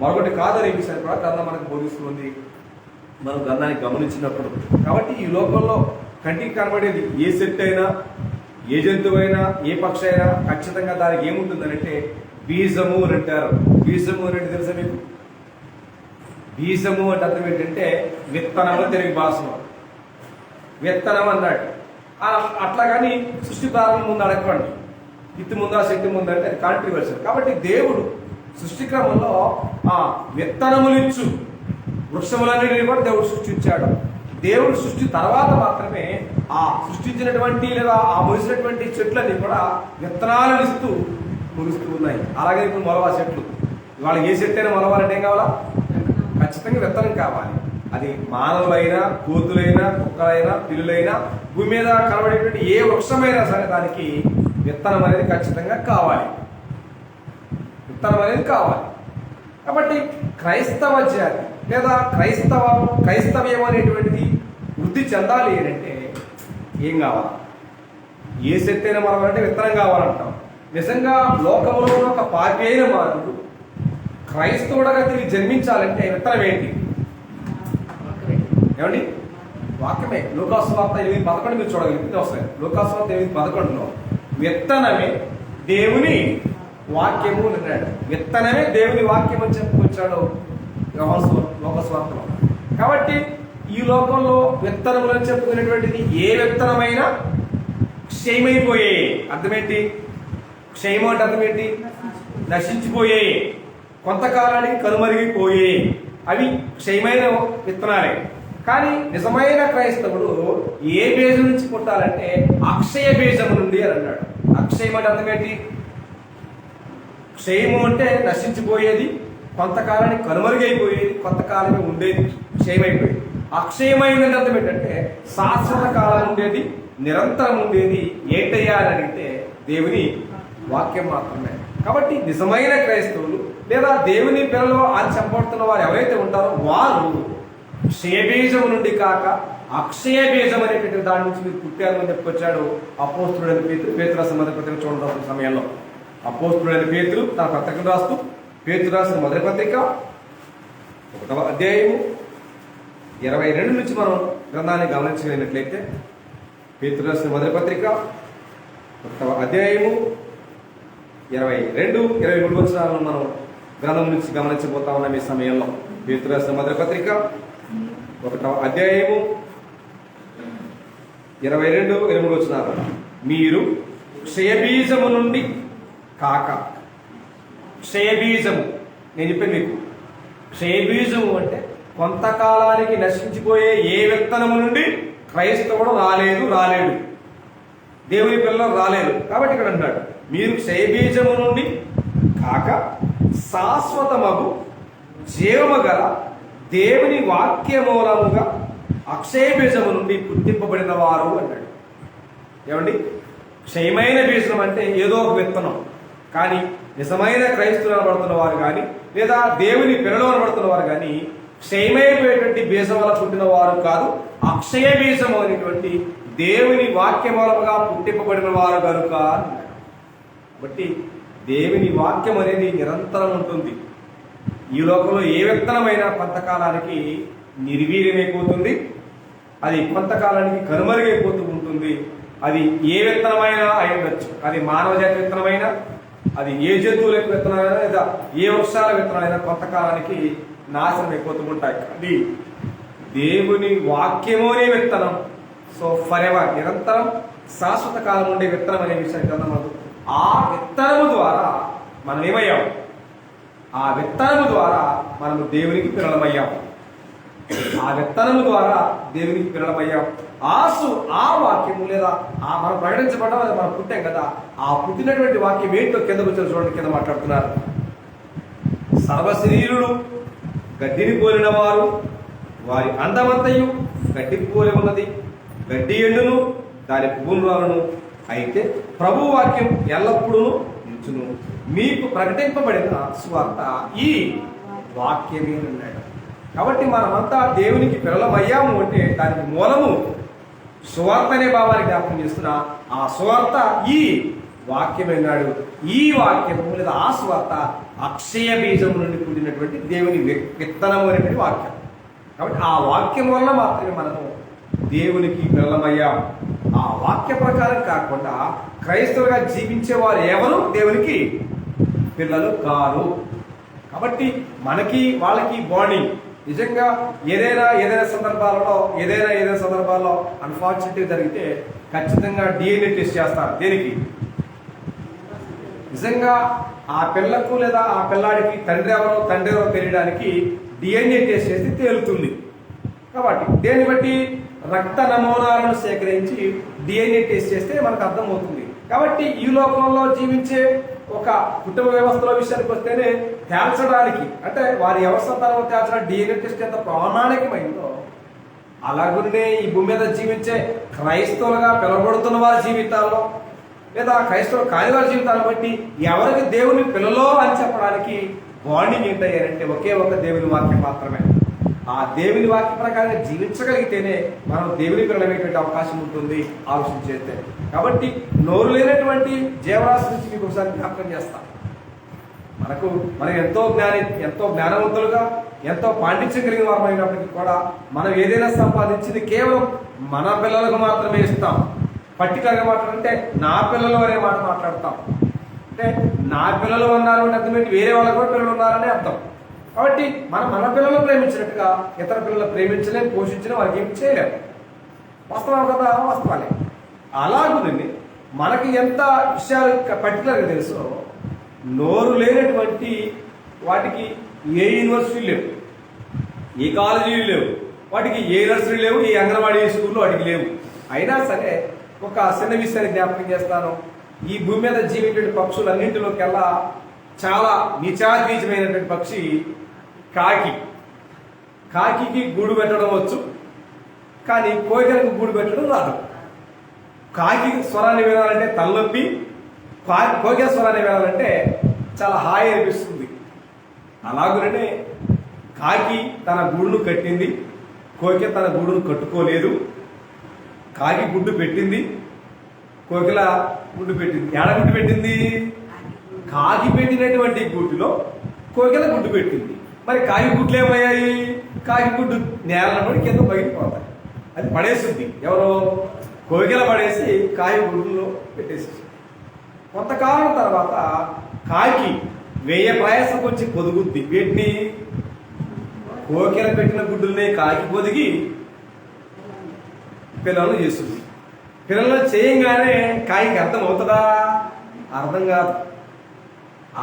మరొకటి కాదని విషయాన్ని కూడా గ్రంథం మనకు బోధిస్తుంది మనం గ్రంథాన్ని గమనించినప్పుడు. కాబట్టి ఈ లోకంలో కంటికి కనబడేది ఏ సెట్ అయినా, ఏ జంతువైనా, ఏ పక్షి అయినా ఖచ్చితంగా దానికి ఏముంటుందంటే బీజము అని అంటారు. బీజము అంటే తెలుసా మీకు? బీజము అంటే అర్థం ఏంటంటే విత్తనము తెలుగు భాషలో. విత్తనం అన్నాడు. అట్లా కానీ సృష్టి ప్రారంభం ముందు అడగండి, విత్తు ముందా శక్తి ముందు అంటే అది కాంట్రివర్సల్. కాబట్టి దేవుడు సృష్టి క్రమంలో విత్తనములిచ్చు వృక్షములన్నిటిని కూడా దేవుడు సృష్టించాడు. దేవుడు సృష్టి తర్వాత మాత్రమే ఆ సృష్టించినటువంటి లేదా ఆ మురిసినటువంటి చెట్లన్నీ కూడా విత్తనాలను ఇస్తూ మురుస్తూ ఉన్నాయి. అలాగే ఇప్పుడు మొలవా చెట్లు, ఇవాళ ఏ చెట్టు అయినా మొలవాలంటే ఏం కావాలా? ఖచ్చితంగా విత్తనం కావాలి. అది మానవులైనా, కోతులైనా, కుక్కలైనా, పిల్లులైనా, భూమి మీద కనబడేటువంటి ఏ వృక్షమైనా సరే దానికి విత్తనం అనేది ఖచ్చితంగా కావాలి. కాబట్టి క్రైస్తవ జాతి లేదా క్రైస్తవ్యం అనేటువంటిది వృద్ధి చెందాలి అంటే ఏం కావాలి? ఏ శక్తి అయినా మనమంటే విత్తనం కావాలంటాం. నిజంగా లోకంలో ఉన్న ఒక పాపి అయిన మానవుడు క్రైస్తవుడుగా తిరిగి జన్మించాలంటే విత్తనం ఏంటి? ఏమండి? వాక్యమే. లూకాసు వార్త 8:11 మీరు చూడగలిగితే వస్తాయి. లూకాసు వార్త 8:11లో విత్తనమే దేవుని వాక్యము అన్నాడు. విత్తనమే దేవుని వాక్యం అని చెప్పుకొచ్చాడు లూకాసు వార్తలో. కాబట్టి ఈ లోకంలో విత్తనములు అని చెప్పుకునేటువంటిది ఏ విత్తనమైనా క్షయమైపోయాయి. అర్థమేంటి? క్షయము అంటే అర్థమేంటి? నశించిపోయాయి, కొంతకాలానికి కనుమరిగిపోయాయి. అవి క్షయమైన విత్తనాలే. కానీ నిజమైన క్రైస్తవుడు ఏ బీజం నుంచి పుట్టాలంటే అక్షయ బీజము నుండి అని అన్నాడు. అక్షయం అంటే అర్థమేంటి? క్షయము అంటే నశించిపోయేది, కొంతకాలానికి కనుమరుగైపోయేది, కొంతకాలమే ఉండేది క్షయమైపోయేది. అక్షయమైందంటే అర్థం ఏంటంటే శాశ్వత కాలం ఉండేది, నిరంతరం ఉండేది. ఏంటయ్యా అని అడిగితే దేవుని వాక్యం మాత్రమే. కాబట్టి నిజమైన క్రైస్తవులు లేదా దేవుని పిల్లలు అని చెప్పబడుతున్న వారు ఎవరైతే ఉంటారో వారు క్షయబీజం నుండి కాక అక్షయ బీజం అనేటువంటి దాని నుంచి మీరు పుట్టారు అని చెప్పుకొచ్చాడు అపోస్తుడైన పేతురు రాసిన మొదటి పత్రిక చూడడం సమయంలో. అపోస్తుడైన పేతురు తన పత్రికను రాస్తూ పేతురు రాసిన మొదటి పత్రిక 1వ అధ్యాయము 22 నుంచి మనం గ్రంథాన్ని గమనించగలిగినట్లయితే పేతురు రాసిన మొదటి పత్రిక 1వ అధ్యాయము 22, 23 వచనాలను మనం గ్రంథం నుంచి గమనించబోతా ఉన్నాం ఈ సమయంలో. పేతురు రాసిన మొదటి పత్రిక 1వ అధ్యాయము 22, 23 వచనాలు. మీరు క్షయబీజము నుండి కాక, క్షయబీజము నేను చెప్పాను మీకు, క్షయబీజము అంటే కొంతకాలానికి నశించిపోయే ఏ విత్తనము నుండి క్రైస్తవుడు రాలేడు, దేవుని పిల్లలు రాలేదు. కాబట్టి ఇక్కడ అంటాడు మీరు క్షయబీజము నుండి కాక శాశ్వతమగు జీవము గల దేవుని వాక్య మూలముగా అక్షయ బీజము నుండి పుట్టింపబడిన వారు అన్నాడు. ఏమండి, క్షయమైన బీజం అంటే ఏదో ఒక విత్తనం, కానీ నిజమైన క్రైస్తవులు అనబడుతున్న వారు కానీ లేదా దేవుని పిల్లలు అనబడుతున్న వారు కానీ క్షయమైపోయేటువంటి బీజం వల్ల పుట్టిన వారు కాదు, అక్షయ బీజము అనేటువంటి దేవుని వాక్య మూలముగా పుట్టింపబడిన వారు కనుక అన్నాడు. కాబట్టి దేవుని వాక్యం అనేది నిరంతరం ఉంటుంది. ఈ లోకంలో ఏ విత్తనమైనా కొంతకాలానికి నిర్వీర్యమైపోతుంది, అది కొంతకాలానికి కనుమరుగైపోతూ ఉంటుంది. అది ఏ విత్తనమైనా అయి ఉండొచ్చు, అది మానవ జాతి విత్తనమైనా, అది ఏ జంతువుల విత్తనమైనా లేదా ఏ వృక్షాల విత్తనమైనా కొంతకాలానికి నాశనం అయిపోతూ ఉంటాయి. అది దేవుని వాక్యము అనే విత్తనం, సో ఫర్ ఎవర్, నిరంతరం శాశ్వత కాలం ఉండే విత్తనం అనే విషయాన్ని గ్రంథం. ఆ విత్తనము ద్వారా మనం ఏమయ్యాం? ఆ విత్తనము ద్వారా మనము దేవునికి పిల్లలమయ్యాం. ఆ విత్తనము ద్వారా దేవునికి పిల్లలమయ్యాం. ఆ వాక్యము లేదా మనం ప్రకటించబడ్డం, అది మనం పుట్టాం కదా, ఆ పుట్టినటువంటి వాక్యం ఏంటో కిందకు వచ్చారు చూడండి. కింద మాట్లాడుతున్నారు, సర్వశరీరులు గడ్డిని పోలిన వారు, వారి అందమంతయు గడ్డి పోలి ఉన్నది, గడ్డి ఎండును దాని పువ్వును రాలను, అయితే ప్రభు వాక్యం ఎల్లప్పుడూ నిలుచును, మీకు ప్రకటింపబడిన సువార్త ఈ వాక్యమే అన్నాడు. కాబట్టి మనమంతా దేవునికి పిల్లలమయ్యాము అంటే దానికి మూలము సువార్త అనే భావాన్ని జ్ఞాపకం చేస్తున్నా. ఆ సువార్త ఈ వాక్యం అన్నాడు. ఈ వాక్యము లేదా ఆ సువార్త అక్షయ బీజం నుండి పుట్టినటువంటి దేవుని విత్తనము అనేటువంటి వాక్యం. కాబట్టి ఆ వాక్యం వల్ల మాత్రమే మనము దేవునికి పిల్లలమయ్యాం. ఆ వాక్య ప్రకారం కాకుండా క్రైస్తవులుగా జీవించే వారు ఎవరు దేవునికి పిల్లలు కారు. కాబట్టి మనకి వాళ్ళకి బాండింగ్ నిజంగా ఏదైనా సందర్భాల్లో అన్ఫార్చునేట్గా జరిగితే ఖచ్చితంగా DNA టెస్ట్ చేస్తారు. దేనికి? నిజంగా ఆ పిల్లకు లేదా ఆ పిల్లాడికి తండ్రి ఎవరో తెలియడానికి DNA టెస్ట్ చేస్తే తేలుతుంది. కాబట్టి దేన్ని బట్టి రక్త నమూనాలను సేకరించి DNA టెస్ట్ చేస్తే మనకు అర్థమవుతుంది. కాబట్టి ఈ లోకంలో జీవించే ఒక కుటుంబ వ్యవస్థలో విషయానికి వస్తేనే తేల్చడానికి, అంటే వారి వ్యవస్థను తేల్చడానికి DNA టెస్ట్ ఎంత ప్రామాణికమైందో, అలాగనే ఈ భూమి మీద జీవించే క్రైస్తవులుగా పిలువబడుతున్న వారి జీవితాల్లో లేదా క్రైస్తవులు కాని వారి జీవితాలను బట్టి ఎవరికి దేవుని పిల్లలో అని చెప్పడానికి బాండింగ్ ఏంటంటే ఒకే ఒక దేవుని వాక్యం మాత్రమే. ఆ దేవుని వాక్య ప్రకారంగా జీవించగలిగితేనే మనం దేవుని పిల్లలమయ్యేటువంటి అవకాశం ఉంటుంది ఆలోచన చేస్తే. కాబట్టి నోరు లేనటువంటి జీవరాశి నుంచి మీకు ఒకసారి జ్ఞాపకం చేస్తాం. మనం ఎంతో జ్ఞానవంతులుగా ఎంతో పాండిత్యం కలిగిన వారు అయినప్పటికీ కూడా మనం ఏదైనా సంపాదించింది కేవలం మన పిల్లలకు మాత్రమే ఇస్తాం. పర్టికులర్గా మాట్లాడంటే నా పిల్లలు అనే మాట మాట్లాడతాం. అంటే నా పిల్లలు ఉన్నారు అంటే అర్థం ఏంటి? వేరే వాళ్ళకు కూడా పిల్లలు ఉన్నారనే అర్థం. కాబట్టి మన పిల్లలు ప్రేమించినట్టుగా ఇతర పిల్లలు ప్రేమించలేము, పోషించలేము, వాళ్ళకి ఏం చేయలేము. వాస్తవాలు కదా, వాస్తవాలే. అలాగునండి మనకి ఎంత విషయాలు పర్టికులర్గా తెలుసో, నోరు లేనటువంటి వాటికి ఏ యూనివర్సిటీ లేవు, ఏ కాలేజీలు లేవు, వాటికి ఏ నర్సరీ లేవు, ఏ అంగన్వాడీ స్కూల్లో వాటికి లేవు. అయినా సరే ఒక చిన్న విషయాన్ని జ్ఞాపకం చేస్తాను. ఈ భూమి మీద జీవించే పక్షులన్నింటిలోకెల్లా చాలా నీచాతీతమైనటువంటి పక్షి కాకి గూడు పెట్టడం వచ్చు, కానీ కోయిలకు గూడు పెట్టడం రాదు. కాకి స్వరాన్ని వినాలంటే తలనొప్పి, కోయిల స్వరాన్ని వినాలంటే చాలా హాయి అనిపిస్తుంది. అలాగనే కాకి తన గూడును కట్టింది, కోకిల తన గూడును కట్టుకోలేదు. కాకి గుడ్డు పెట్టింది, కోకిల గుడ్డు పెట్టింది. ఏడ గుడ్డు పెట్టింది? కాకి పెట్టినటువంటి గుడ్డులో కోకిల గుడ్డు పెట్టింది. మరి కాకి గుడ్లు ఏమయ్యాయి? కాకి గుడ్డు నేలను పడి కింద పగిలిపోతాయి. అది పడేస్తుంది. ఎవరో కోకిల పడేసి కాకి గుడ్డులో పెట్టేసి కొంతకాలం తర్వాత కాకి వేయ ప్రయాసం వచ్చి పొదుగుద్ది. వీటిని కోకిల పెట్టిన గుడ్డుల్ని కాకి పొదిగి పిల్లలను చేస్తుంది. పిల్లలను చేయంగానే కాకి అర్థం అవుతుందా? అర్థం కాదు.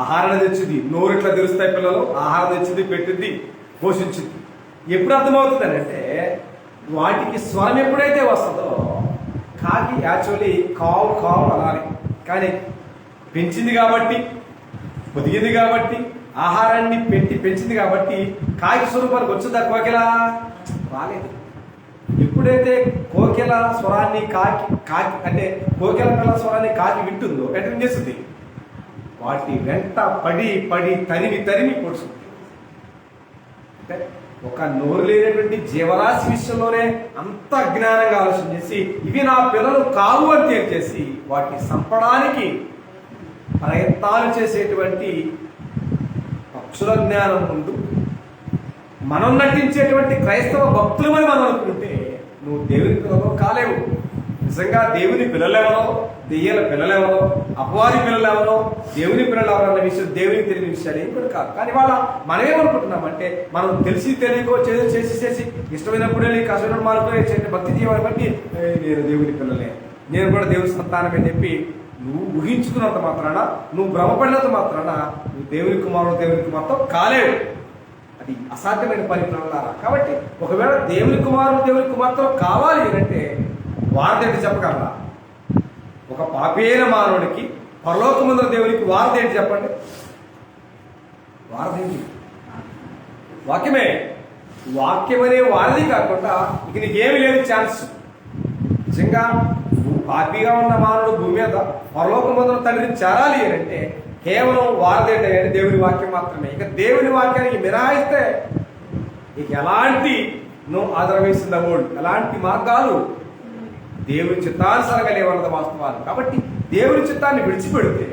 ఆహారం తెచ్చింది, నోరు ఇట్లా తెరుస్తాయి పిల్లలు, ఆహారం తెచ్చింది, పెట్టింది, పోషించింది. ఎప్పుడు అర్థమవుతుంది అంటే వాటికి స్వరం ఎప్పుడైతే వస్తుందో కాకి యాక్చువల్లీ కావు కావు అనాలి. కానీ పెంచింది కాబట్టి, పొదిగింది కాబట్టి, ఆహారాన్ని పెట్టి పెంచింది కాబట్టి కాకి స్వరూపానికి వచ్చిందా కోకిల? రాలేదు. ఎప్పుడైతే కోకిల స్వరాన్ని కాకి కాకి అంటే కోకిల పిల్ల స్వరాన్ని కాకి వింటుందో వెంటనే చేస్తుంది, వాటి వెంట పడి పడి తరిమి తరిమి పొడుస్తుంది. అంటే ఒక నోరు లేనటువంటి జీవరాశి విషయంలోనే అంత అజ్ఞానంగా ఆలోచన చేసి ఇవి నా పిల్లలు కావు అని తేల్చేసి వాటిని చంపడానికి ప్రయత్నాలు చేసేటువంటి పక్షుల జ్ఞానం ముందు మనం నటించేటువంటి క్రైస్తవ భక్తులమని మనం అనుకుంటే నువ్వు దేవుని పిల్లలు కాలేవు. నిజంగా దేవుని పిల్లలెవరో, దెయ్యాల పిల్లలెవరో, అపవాది పిల్లలెవరో, దేవుని పిల్లలు ఎవరన్న విషయం దేవునికి తెలియని విషయాలు ఏం కూడా కాదు. కానీ వాళ్ళ మనమేమనుకుంటున్నామంటే మనం తెలిసి తెలియకో చేసి ఇష్టమైనప్పుడు వెళ్ళి కష్టపడి మార్పులు భక్తి జీవాన్ని బట్టి నేను దేవుని పిల్లలే, నేను కూడా దేవుని సంతానం అని చెప్పి నువ్వు ఊహించుకున్నంత మాత్రాన, నువ్వు భ్రమపడినంత మాత్రాన నువ్వు దేవుని కుమారుడు దేవుని కుమార్తె కాలేవు. అది అసాధ్యమైన పని పిల్లలారా. కాబట్టి ఒకవేళ దేవుని కుమారుడు దేవుని కుమార్తె కావాలి అంటే వారదేంటి చెప్పగలరా? ఒక పాపేన మానవుడికి పరలోకమందున దేవునికి వారదేంటి చెప్పండి? వారదేంటి? వాక్యమే. వాక్యం అనే వారధి కాకుండా ఇక నీకేమి లేదు ఛాన్స్. నిజంగా పాపిగా ఉన్న మానవుడు భూమి మీద పరలోకమందున తండ్రిని చేరాలి అని అంటే కేవలం వారదేంటి అంటే దేవుని వాక్యం మాత్రమే. ఇక దేవుని వాక్యానికి మినహాయిస్తే ఇక ఎలాంటి అదర్వైజ్ ఇన్ ద వరల్డ్, ఎలాంటి మార్గాలు దేవుని చిత్తానుసారంగా లేవన్నది వాస్తవాలు. కాబట్టి దేవుని చిత్తాన్ని విడిచిపెడితే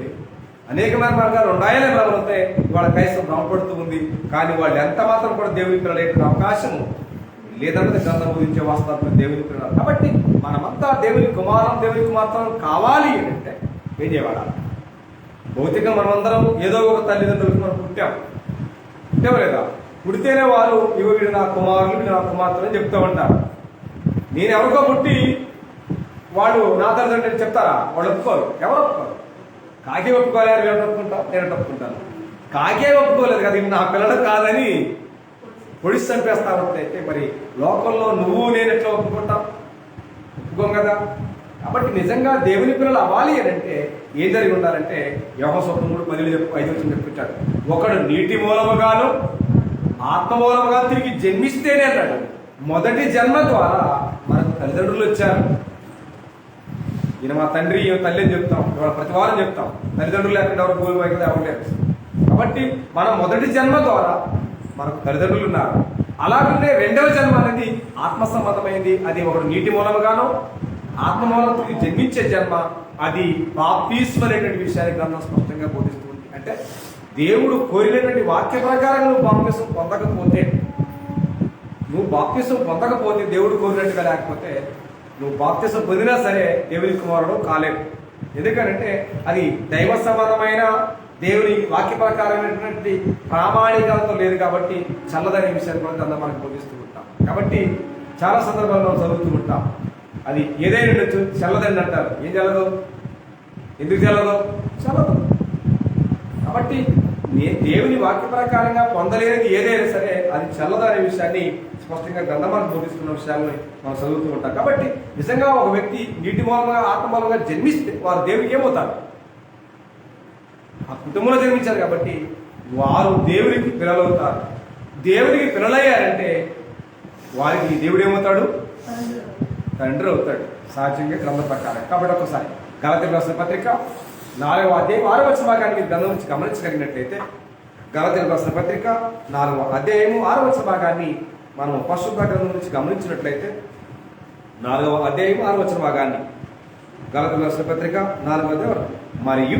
అనేకమైన మార్గాలు ఉన్నాయనే భ్రమలతో వాళ్ళ క్రైస్తవం భ్రమపడుతూ ఉంది. కానీ వాళ్ళు ఎంత మాత్రం కూడా దేవుని పిల్లలైన అవకాశం లేదన్నది గ్రంథం బోధించే వాస్తవం దేవుని పిల్లలు. కాబట్టి మనమంతా దేవుని కుమారం దేవుని కుమార్తెం కావాలి అంటే ఏం చేయవాడాలి? భౌతికంగా మనమందరం ఏదో ఒక తల్లిదండ్రులకు మనం పుట్టాం లేదా? పుడితేనే వారు వీడు నా కుమారులు, వీడు నా కుమార్తెలు అని చెప్తూ ఉంటారు. నేను ఎవరికో పుట్టి వాళ్ళు నా తల్లిదండ్రులు చెప్తారా? వాళ్ళు ఒప్పుకోరు. ఎవరు ఒప్పుకోరు? కాకే ఒప్పుకోలేదు, నేను ఒప్పుకుంటాను, నేను ఒప్పుకుంటాను. కాకే ఒప్పుకోలేదు కదా, ఇది నా పిల్లలు కాదని పొడిచి చంపేస్తా ఉంటే మరి లోకంలో నువ్వు నేను ఎట్లా ఒప్పుకుంటాం? ఒప్పుకోం కదా. కాబట్టి నిజంగా దేవుని పిల్లలు అవ్వాలి అని అంటే ఏం జరిగి ఉండాలంటే యోహాను 3:5 చెప్పుకుంటాడు, ఒకడు నీటి మూలముగాను ఆత్మ మూలముగా తిరిగి జన్మిస్తేనే అన్నాడు. మొదటి జన్మ ద్వారా మనకు తల్లిదండ్రులు వచ్చారు. ఈయన మా తండ్రి, ఈయన తల్లి అని చెప్తాం, ప్రతి వారం చెప్తాం. తల్లిదండ్రులు లేకుండా ఎవరు భూమి వైపు అవ్వలేదు. కాబట్టి మన మొదటి జన్మ ద్వారా మనకు తల్లిదండ్రులు ఉన్నారు. అలాగే రెండవ జన్మ అనేది ఆత్మ సంబంధమైంది. అది ఒకడు నీటి మూలముగాను ఆత్మ మూలంతో జన్మించే జన్మ, అది బాప్తిస్మం అనేటువంటి విషయాన్ని గ్రంథం స్పష్టంగా బోధిస్తుంది. అంటే దేవుడు కోరినటువంటి వాక్య ప్రకారం నువ్వు బాప్తిస్మం పొందకపోతే దేవుడు కోరినట్టుగా లేకపోతే నువ్వు బాప్తిస్మం పొందినా సరే దేవుని కుమారుడు కాలేవు. ఎందుకంటే అది దైవ సంబంధమైన దేవుని వాక్య ప్రకారమైనటువంటి ప్రామాణికాలతో లేదు కాబట్టి చల్లదనే విషయాన్ని కూడా గ్రంథం మనకు బోధిస్తూ ఉంటాం. కాబట్టి చాలా సందర్భాల్లో చదువుతూ ఉంటాం. అది ఏదైనా ఉండొచ్చు, చల్లదండి అంటారు. ఏం చల్లదు? ఎందుకు చల్లదు? చల్లదు. కాబట్టి దేవుని వాక్య ప్రకారంగా పొందలేనిది ఏదైనా సరే అది చల్లదు అనే విషయాన్ని స్పష్టంగా గ్రంథమాన్ని బోధిస్తున్న విషయాన్ని మనం చదువుతూ ఉంటాం. కాబట్టి నిజంగా ఒక వ్యక్తి నీటి మూలంగా ఆత్మ మూలంగా జన్మిస్తే వారు దేవునికి ఏమవుతారు? ఆ కుటుంబంలో జన్మించారు కాబట్టి వారు దేవునికి పిల్లలవుతారు. దేవునికి పిల్లలయ్యారంటే వారికి దేవుడు ఏమవుతాడు? తండ్రి అవుతాడు సహజంగా గ్రంథ ప్రకారం. కాబట్టి ఒకసారి గలతీయులకు రాసిన పత్రిక 4వ అధ్యాయం 6వ వచన భాగాన్ని మీరు గ్రంథం నుంచి గమనించగలిగినట్లయితే, గలతీయులకు రాసిన పత్రిక 4వ అధ్యాయము 6వ వచన భాగాన్ని మనం పరిశుద్ధ గ్రంథం నుంచి గమనించినట్లయితే, 4వ అధ్యాయం 6వ వచన భాగాన్ని గలతీయులకు రాసిన పత్రిక 4వ అధ్యాయం, మరియు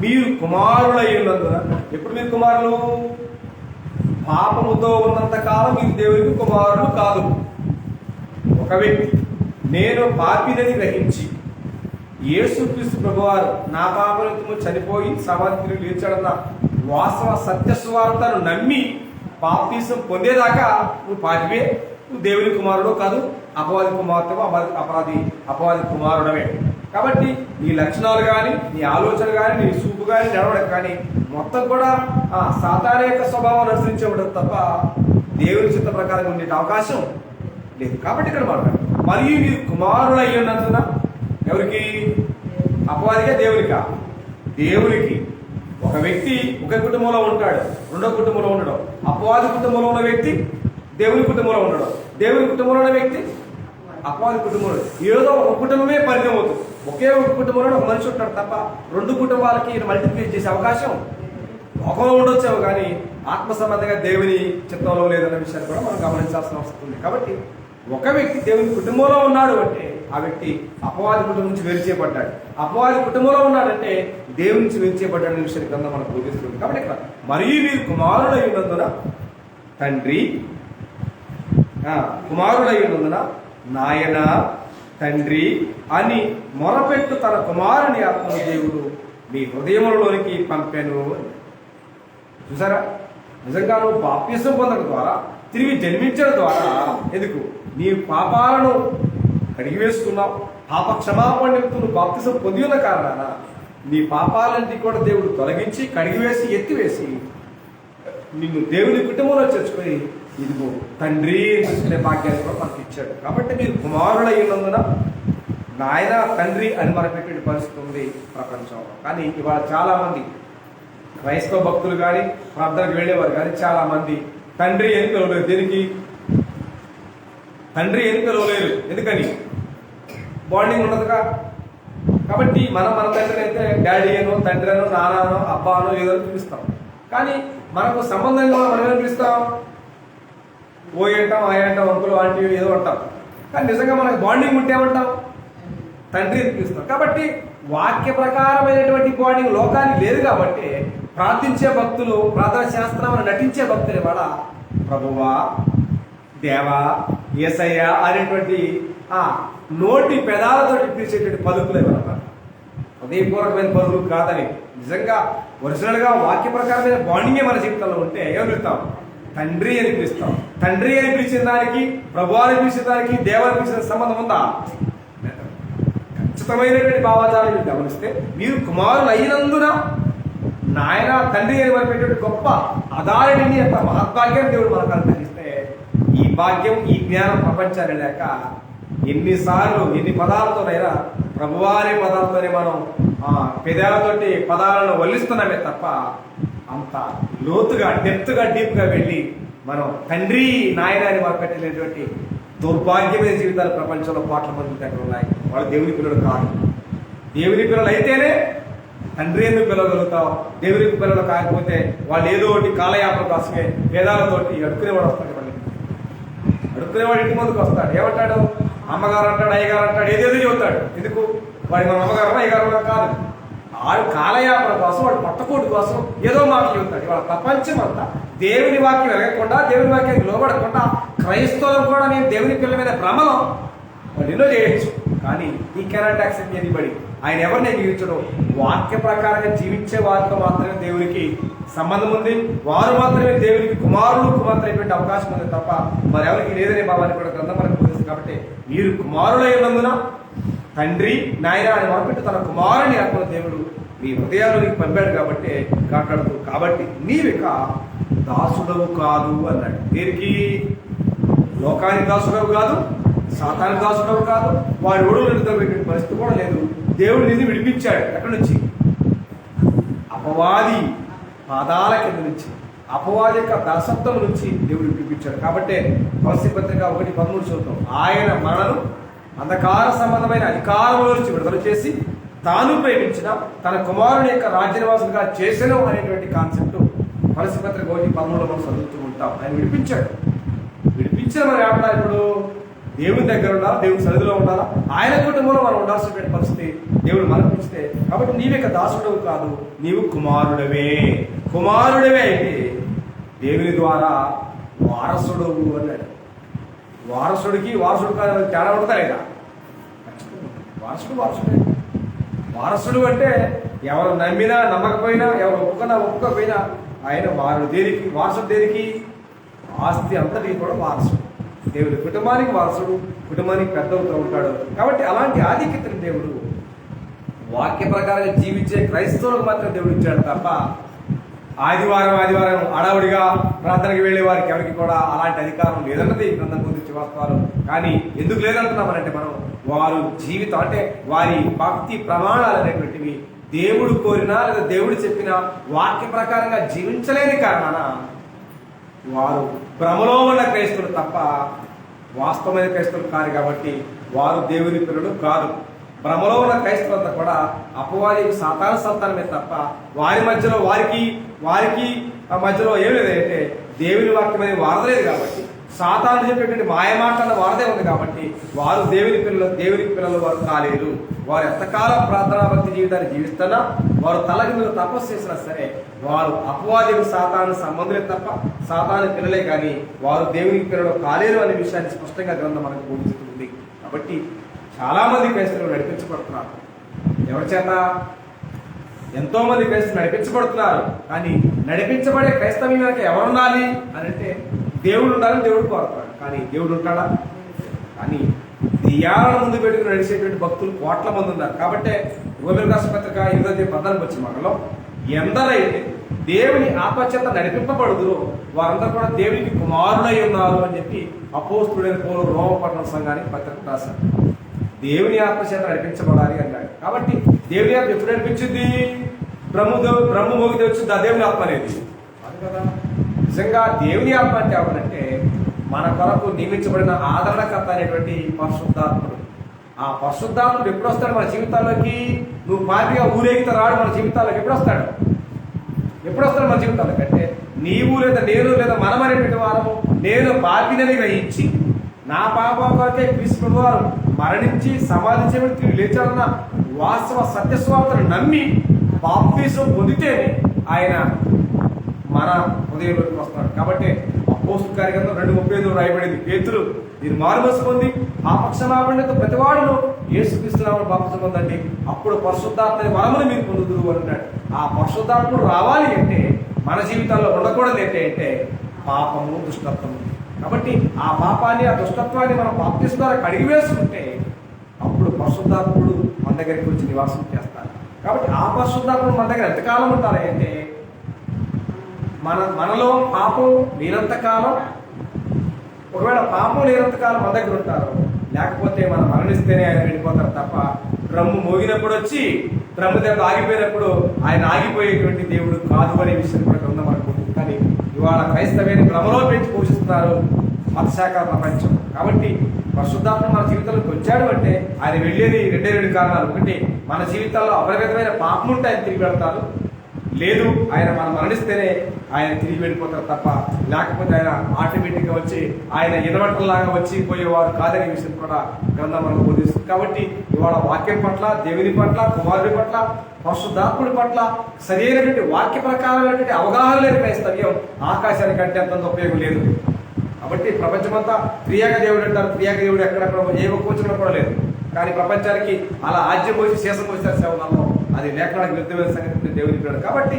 మీరు కుమారులై ఉన్నందున. ఎప్పుడు మీరు కుమారులు? పాపముతో ఉన్నంత కాలం మీరు దేవునికి కుమారులు కాదు. ఒక వ్యక్తి నేను పాపినని గ్రహించి యేసుక్రీస్తు ప్రభువారు నా పాపనిమిత్తము చనిపోయి సమాధిని లేచాడన్న వాస్తవ సత్య సువార్తను నమ్మి బాప్తిసం పొందేదాకా నువ్వు పాపివే, నువ్వు దేవుని కుమారుడు కాదు, అపవాది కుమార్తెవు, అపవాది కుమారుడవే. కాబట్టి నీ లక్షణాలు కానీ, నీ ఆలోచన కానీ, నీ చూపు కానీ, నడవడం కానీ మొత్తం కూడా సాతాను యొక్క స్వభావం అనుసరించబడదు తప్ప దేవుని చిత్త ప్రకారం ఉండే అవకాశం లేదు. కాబట్టి ఇక్కడ మాట్లాడు, మరియు మీరు కుమారులు అయ్యి ఉన్నందున. ఎవరికి? అపవాదిగా దేవునికా? దేవునికి. ఒక వ్యక్తి ఒక కుటుంబంలో ఉంటాడు, రెండో కుటుంబంలో ఉండడం. అపవాది కుటుంబంలో ఉన్న వ్యక్తి దేవుని కుటుంబంలో ఉండడం, దేవుని కుటుంబంలో ఉన్న వ్యక్తి అపవాది కుటుంబంలో. ఏదో ఒక కుటుంబమే పరిణయం అవుతుంది. ఒకే ఒక కుటుంబంలో ఒక మనిషి ఉంటాడు తప్ప 2 కుటుంబాలకి మల్టిప్లై చేసే అవకాశం ఒకలో ఉండొచ్చేమో కానీ ఆత్మ సంబంధంగా దేవుని చిత్తంలో లేదన్న విషయాన్ని కూడా మనం గమనించాల్సిన అవసరం ఉంది. కాబట్టి ఒక వ్యక్తి దేవుని కుటుంబంలో ఉన్నాడు అంటే ఆ వ్యక్తి అపవాది కుటుంబం నుంచి వేరు చేయబడ్డాడు. అపవాది కుటుంబంలో ఉన్నాడంటే దేవుని నుంచి వేరు చేయబడ్డాడు అనే విషయాన్ని కింద మనకు బోధిస్తుంది. కాబట్టి ఇక్కడ మరియు మీరు కుమారుడై ఉన్నందున తండ్రి, కుమారుడై ఉన్నందున నాయన, తండ్రి అని మొరపెట్టు తన కుమారుని ఆత్మను దేవుడు మీ హృదయంలోనికి పంపాను. చూసారా? నిజంగా నువ్వు బాప్తిసం పొందడం ద్వారా, తిరిగి జన్మించడం ద్వారా ఎందుకు నీ పాపాలను కడిగి వేసుకున్నావు. పాప క్షమాపణ నిమిత్తం బాప్తిసం పొంది ఉన్న కారణాన నీ పాపాలన్నీ కూడా దేవుడు తొలగించి కడిగివేసి ఎత్తివేసి నిన్ను దేవుని కుటుంబంలో చేర్చుకొని ఇదిగో తండ్రి చూసుకునే భాగ్యాన్ని కూడా మనకి ఇచ్చాడు. కాబట్టి మీరు కుమారుడై ఉన్నందున నాయన, తండ్రి అని మనపెట్టే పరిస్థితి ఉంది ప్రపంచంలో. కానీ ఇవాళ చాలా మంది క్రైస్తవ భక్తులు కానీ, ప్రార్థనకు వెళ్ళేవారు కానీ చాలా మంది తండ్రి అని పిలవలేరు. దేనికి? తండ్రి అని పిలవలేరు. ఎందుకని? బాండింగ్ ఉండదుగా. కాబట్టి మన తండ్రిని అయితే డాడీ అనో, తండ్రి అనో, నాన్ననో, అబ్బానో ఏదో పిలుస్తాం. కానీ మనకు సంబంధంగా మనం ఏమైనా పిలుస్తాం? ఓ అంటాం, ఆ అంటాం, అంకులు, ఆంటీ ఏదో అంటాం. కానీ నిజంగా మనకు బాండింగ్ ఉంటే ఏమంటాం? తండ్రి అని పిలుస్తాం. కాబట్టి వాక్య ప్రకారమైనటువంటి బాండింగ్ లోకానికి లేదు. కాబట్టి ప్రార్థించే భక్తులు, ప్రార్థన శాస్త్రం నటించే భక్తులు ఇవాళ ప్రభువా, దేవా, యేసయ్య అనేటువంటి నోటి పెదాలతో పిలిచేటువంటి పలుకులు ఇవ్వాలి. హృదయపూర్వకమైన పలుకులు కాదని. నిజంగా ఒరిజినల్గా వాక్య ప్రకారమైన బాండింగే మన జీవితంలో ఉంటే ఏమని పిలుస్తాం? తండ్రి అని పిలుస్తాం. తండ్రి అని పిలిచిన దానికి, ప్రభు అని పిలిచిన దానికి, దేవాన్ని పిలిచిన సంబంధం ఉందా? ఖచ్చితమైనటువంటి భావాచారాన్ని గమనిస్తే మీరు కుమారులు అయినందున నాయన, తండ్రి అని మనం పెట్టే గొప్ప అథారిటీని, ఎంత మహద్భాగ్యాన్ని దేవుడు మనకు అనుగ్రహిస్తే, ఈ భాగ్యం, ఈ జ్ఞానం ప్రపంచాన్ని లేక ఎన్నిసార్లు ఎన్ని పదాలతోనైనా ప్రభువారి పదాలతోనే మనం పెదాలతోటి పదాలను వల్లిస్తున్నామే తప్ప అంత లోతుగా, డెప్త్గా, డీప్గా వెళ్ళి మనం తండ్రి, నాయన అని మనం పెట్టినటువంటి దౌర్భాగ్యమైన జీవితాలు ప్రపంచంలో కోట్ల మంది దగ్గర ఉన్నాయి. వాళ్ళు దేవుని పిల్లలు కాదు. దేవుని పిల్లలు అయితేనే తండ్రి ఎందుకు పిలవగలుగుతావు. దేవుని పిల్లలు కాకపోతే వాళ్ళు ఏదో ఒకటి కాలయాపన కోసమే వేదాలతోటి అడుక్కునేవాడు వస్తాడు. మళ్ళీ అడుక్కునేవాడు ఇంటి ముందుకు వస్తాడు. ఏమంటాడు? అమ్మగారు అంటాడు, అయ్యగారు అంటాడు, ఏదేదో చెబుతాడు. ఎందుకు? వాడి మన అమ్మగారు, అయ్యగారు కాదు. వాడు కాలయాపన కోసం, వాడు పట్టకోటి కోసం ఏదో మాటలు చెబుతాడు. ఇవాళ ప్రపంచం అంతా దేవుని వాక్యం వెలగకుండా, దేవుని వాక్యానికి లోబడకుండా, క్రైస్తవులు కూడా నేను దేవుని పిల్లల మీద భ్రమలో వాళ్ళు ఎన్నో చేయొచ్చు. కానీ ఈ కెనాట్ యాక్సెప్ట్ ఎనీబడి. ఆయన ఎవరిని జీవించడం? వాక్య ప్రకారంగా జీవించే వారితో మాత్రమే దేవునికి సంబంధం ఉంది. వారు మాత్రమే దేవునికి కుమారులు, కుమార్తె అయిపోయే అవకాశం ఉంది తప్ప మరి ఎవరికి లేదనే భావాన్ని కూడా గ్రంథం మనకు బోధిస్తుంది. కాబట్టి మీరు కుమారులై ఉన్నందున తండ్రి, నాయన అని మొదలుపెట్టి తన కుమారుని ఆత్మను దేవుడు మీ హృదయాల్లోనికి పంపాడు. కాబట్టి కాట్లాడుతూ, కాబట్టి నీవిక దాసుడవు కాదు అన్నాడు. దేనికి? లోకానికి దాసుడవు కాదు, సాతానికి దాసుడవు కాదు, వాడి ఒడులు నిద్రపెట్టే పరిస్థితి కూడా లేదు. దేవుడు నిన్ను విడిపించాడు. ఎక్కడి నుంచి? అపవాది పాదాల కింద నుంచి, అపవాది యొక్క దాసత్వం నుంచి దేవుడు విడిపించాడు. కాబట్టి కొలస్సీ పత్రిక 1:13 చూద్దాం. ఆయన మనను అంధకార సంబంధమైన అధికారముల నుంచి విడుదల చేసి తాను ప్రేమించిన తన కుమారుని యొక్క రాజ్యనివాసులుగా చేసెను అనేటువంటి కాన్సెప్ట్ కొలస్సీ పత్రిక 1:13 మనం చదువుతూ ఉంటాం. ఆయన విడిపించాడు. విడిపించిన మనం ఏమంటారు? ఇప్పుడు దేవుని దగ్గర ఉండాలా, దేవుని సన్నిధిలో ఉండాలా, ఆయన కుటుంబంలో మనం ఉండాల్సినటువంటి పరిస్థితి దేవుడు మనకు ఇస్తే. కాబట్టి నీవిక దాసుడవు కాదు, నీవు కుమారుడవే. కుమారుడవే అయితే దేవుని ద్వారా వారసుడవు అన్నాడు. వారసుడికి వారసుడు కాదు తేడా ఉంటుందా లేదా? వారసుడే. వారసుడు అంటే ఎవరు నమ్మినా నమ్మకపోయినా, ఎవరు ఒప్పుకున్నా ఒప్పుకోకపోయినా ఆయన దేనికి వారసుడు? దేనికి? ఆస్తి అంతటికి కూడా వారసుడు. దేవుడి కుటుంబానికి వారసుడు, కుటుంబానికి పెద్ద అవుతూ ఉంటాడు. కాబట్టి అలాంటి ఆధిక్యతను దేవుడు వాక్య ప్రకారంగా జీవించే క్రైస్తవులకు మాత్రం దేవుడు ఇచ్చాడు తప్ప ఆదివారం అడావుడిగా ప్రార్థనకి వెళ్ళే వారికి ఎవరికి కూడా అలాంటి అధికారం లేదన్నది గ్రంథం గురించి వాస్తవాలు. కానీ ఎందుకు లేదంటున్నామనంటే మనం వారు జీవితం అంటే వారి భక్తి ప్రమాణాలు అనేటువంటివి దేవుడు కోరినా లేదా దేవుడు చెప్పిన వాక్య ప్రకారంగా జీవించలేని కారణాన వారు భ్రమలో ఉన్న క్రైస్తవులు తప్ప వాస్తవమైన క్రైస్తవులు కాదు. కాబట్టి వారు దేవుని పిల్లలు కాదు. భ్రమలో ఉన్న క్రైస్తవులంతా కూడా అపవాది సాతాను సంతానమే తప్ప వారి మధ్యలో వారికి ఆ మధ్యలో ఏం లేదంటే దేవుని వాక్యం అనేది వారదలేదు. కాబట్టి సాతాను చెప్పేటువంటి మాయ మాటల వారదే ఉంది. కాబట్టి వారు దేవునికి పిల్లలు వారు కాలేరు. వారు ఎంతకాలం ప్రార్థనా భక్తి జీవితాన్ని జీవిస్తున్నా, వారు తలకి మీద తపస్సు చేసినా సరే వారు అపవాది సాతాను సంబంధులే తప్ప సాతాను పిల్లలే కానీ వారు దేవునికి పిల్లలు కాలేరు అనే విషయాన్ని స్పష్టంగా గ్రంథం మనకు బోధిస్తుంది. కాబట్టి చాలా మంది క్రైస్తవులు నడిపించబడుతున్నారు. ఎవరి చేత? ఎంతో మంది క్రైస్తవులు నడిపించబడుతున్నారు. కానీ నడిపించబడే క్రైస్తవం వెనక ఎవరుండాలి అని అంటే దేవుడు ఉండాలని దేవుడు కోరుతాడు. కానీ దేవుడు ఉంటాడా? కానీ దెయ్యాలను ముందు పెట్టుకుని నడిచేటువంటి భక్తులు కోట్ల మంది ఉన్నారు. కాబట్టి రోమీయులకు రాసిన పత్రిక 8:14 ఎందరైతే దేవుని ఆత్మచేత నడిపింపబడుదురో వారందరూ కూడా దేవునికి కుమారులై ఉన్నారు అని చెప్పి అపోస్తులైన పౌలు రోమపట్టణ సంఘానికి పత్రిక రాశారు. దేవుని ఆత్మచేత నడిపించబడాలి అన్నాడు. కాబట్టి దేవుని ఆత్మ ఎప్పుడు నడిపించింది? బ్రహ్మ మోగితే వచ్చింది ఆ దేవుని ఆత్మ అనేది అది కదా. నిజంగా దేవుని ఆత్మ అంటే ఎవరంటే మన కొరకు నియమించబడిన ఆదరణకర్త అనేటువంటి పరిశుద్ధాత్ముడు. ఆ పరిశుద్ధాత్ముడు ఎప్పుడు వస్తాడు మన జీవితాల్లోకి? నువ్వు పాపిగా ఊరేగితే రాడు మన జీవితాల్లోకి. ఎప్పుడు వస్తాడు మన జీవితాల్లోకి అంటే నీవు లేదా నేను లేదా మనం అనేటువంటి వారము నేను పాపినని గ్రహించి నా పాపం కొరకే క్రీస్తు వారు మరణించి సమాధి చేయబడి తిరిగి లేచాడన్న వాస్తవ సత్యస్వార్తను నమ్మి బాప్తిసం పొందితేనే ఆయన మన హృదయంలోకి వస్తాడు. కాబట్టి అపోస్తలుల కార్యగ్రంథం 2:35 రాయబడింది, పేతురు మీరు మారుమనసు పొంది పాపక్షమాపణతో ప్రతివాడును యేసుక్రీస్తు నామమున బాప్తిసం పొందండి, అప్పుడు పరిశుద్ధాత్మ వరమును మీరు పొందుదురు అన్నాడు. ఆ పరిశుద్ధాత్ముడు రావాలి అంటే మన జీవితాల్లో ఉండకూడదు అంటే పాపము, దుష్టత్వము. కాబట్టి ఆ పాపాన్ని ఆ దుష్టత్వాన్ని మనం బాప్తిసం ద్వారా కడిగి వేసుకుంటే అప్పుడు పరిశుద్ధాత్ముడు మన దగ్గరికి వచ్చి నివాసం చేస్తారు. కాబట్టి ఆ పరిశుద్ధాత్ముడు మన దగ్గర ఎంతకాలం ఉంటారు అంటే మనలో పాపం లేనంతకాలం, ఒకవేళ పాపం లేనంతకాలం మన దగ్గర ఉంటారు. లేకపోతే మనం మరణిస్తేనే ఆయన వెళ్ళిపోతారు తప్ప డ్రమ్ము మోగినప్పుడు వచ్చి డ్రమ్ము దగ్గర ఆగిపోయినప్పుడు ఆయన ఆగిపోయేటువంటి దేవుడు కాదు అనే విషయం కూడా గ్రంథం అనుకుంటుంది. కానీ ఇవాళ క్రైస్తవ్యాన్ని భ్రమలో పెంచి పోషిస్తున్నారు మతశాఖ ప్రపంచం. కాబట్టి పరిశుద్ధాత్మ మన జీవితంలోకి వచ్చాడు అంటే ఆయన వెళ్ళేది 2 కారణాలు. ఒకటి, మన జీవితాల్లో అపరిమితమైన పాపం ఉంటే ఆయన తిరిగి వెళ్తారు. లేదు, ఆయన మనం మరణిస్తేనే ఆయన తిరిగి వెళ్ళిపోతారు తప్ప లేకపోతే ఆయన ఆటోమేటిక్గా వచ్చి ఆయన ఎదవటంలాగా వచ్చి పోయేవారు కాదనే విషయం కూడా గ్రంథం మనకు బోధిస్తుంది. కాబట్టి ఇవాళ వాక్యం పట్ల, దేవుని పట్ల, కుమారుడి పట్ల, పరిశుద్ధాత్ముడి పట్ల సరైనటువంటి వాక్య ప్రకారమైనటువంటి అవగాహన లేని క్రైస్తవ్యం ఆకాశానికి అంటే అంత ఉపయోగం లేదు. కాబట్టి ప్రపంచమంతా క్రియాక దేవుడు అంటారు. క్రియాక దేవుడు ఎక్కడెక్కడ ఏ ఒక్క వచనం కూడా లేదు. కానీ ప్రపంచానికి అలా ఆజ్యం పోసి శేషం పోసారు సేవలలో, అది లేఖనానికి విరుద్ధమైన సంగతి దేవుని పిల్లడు. కాబట్టి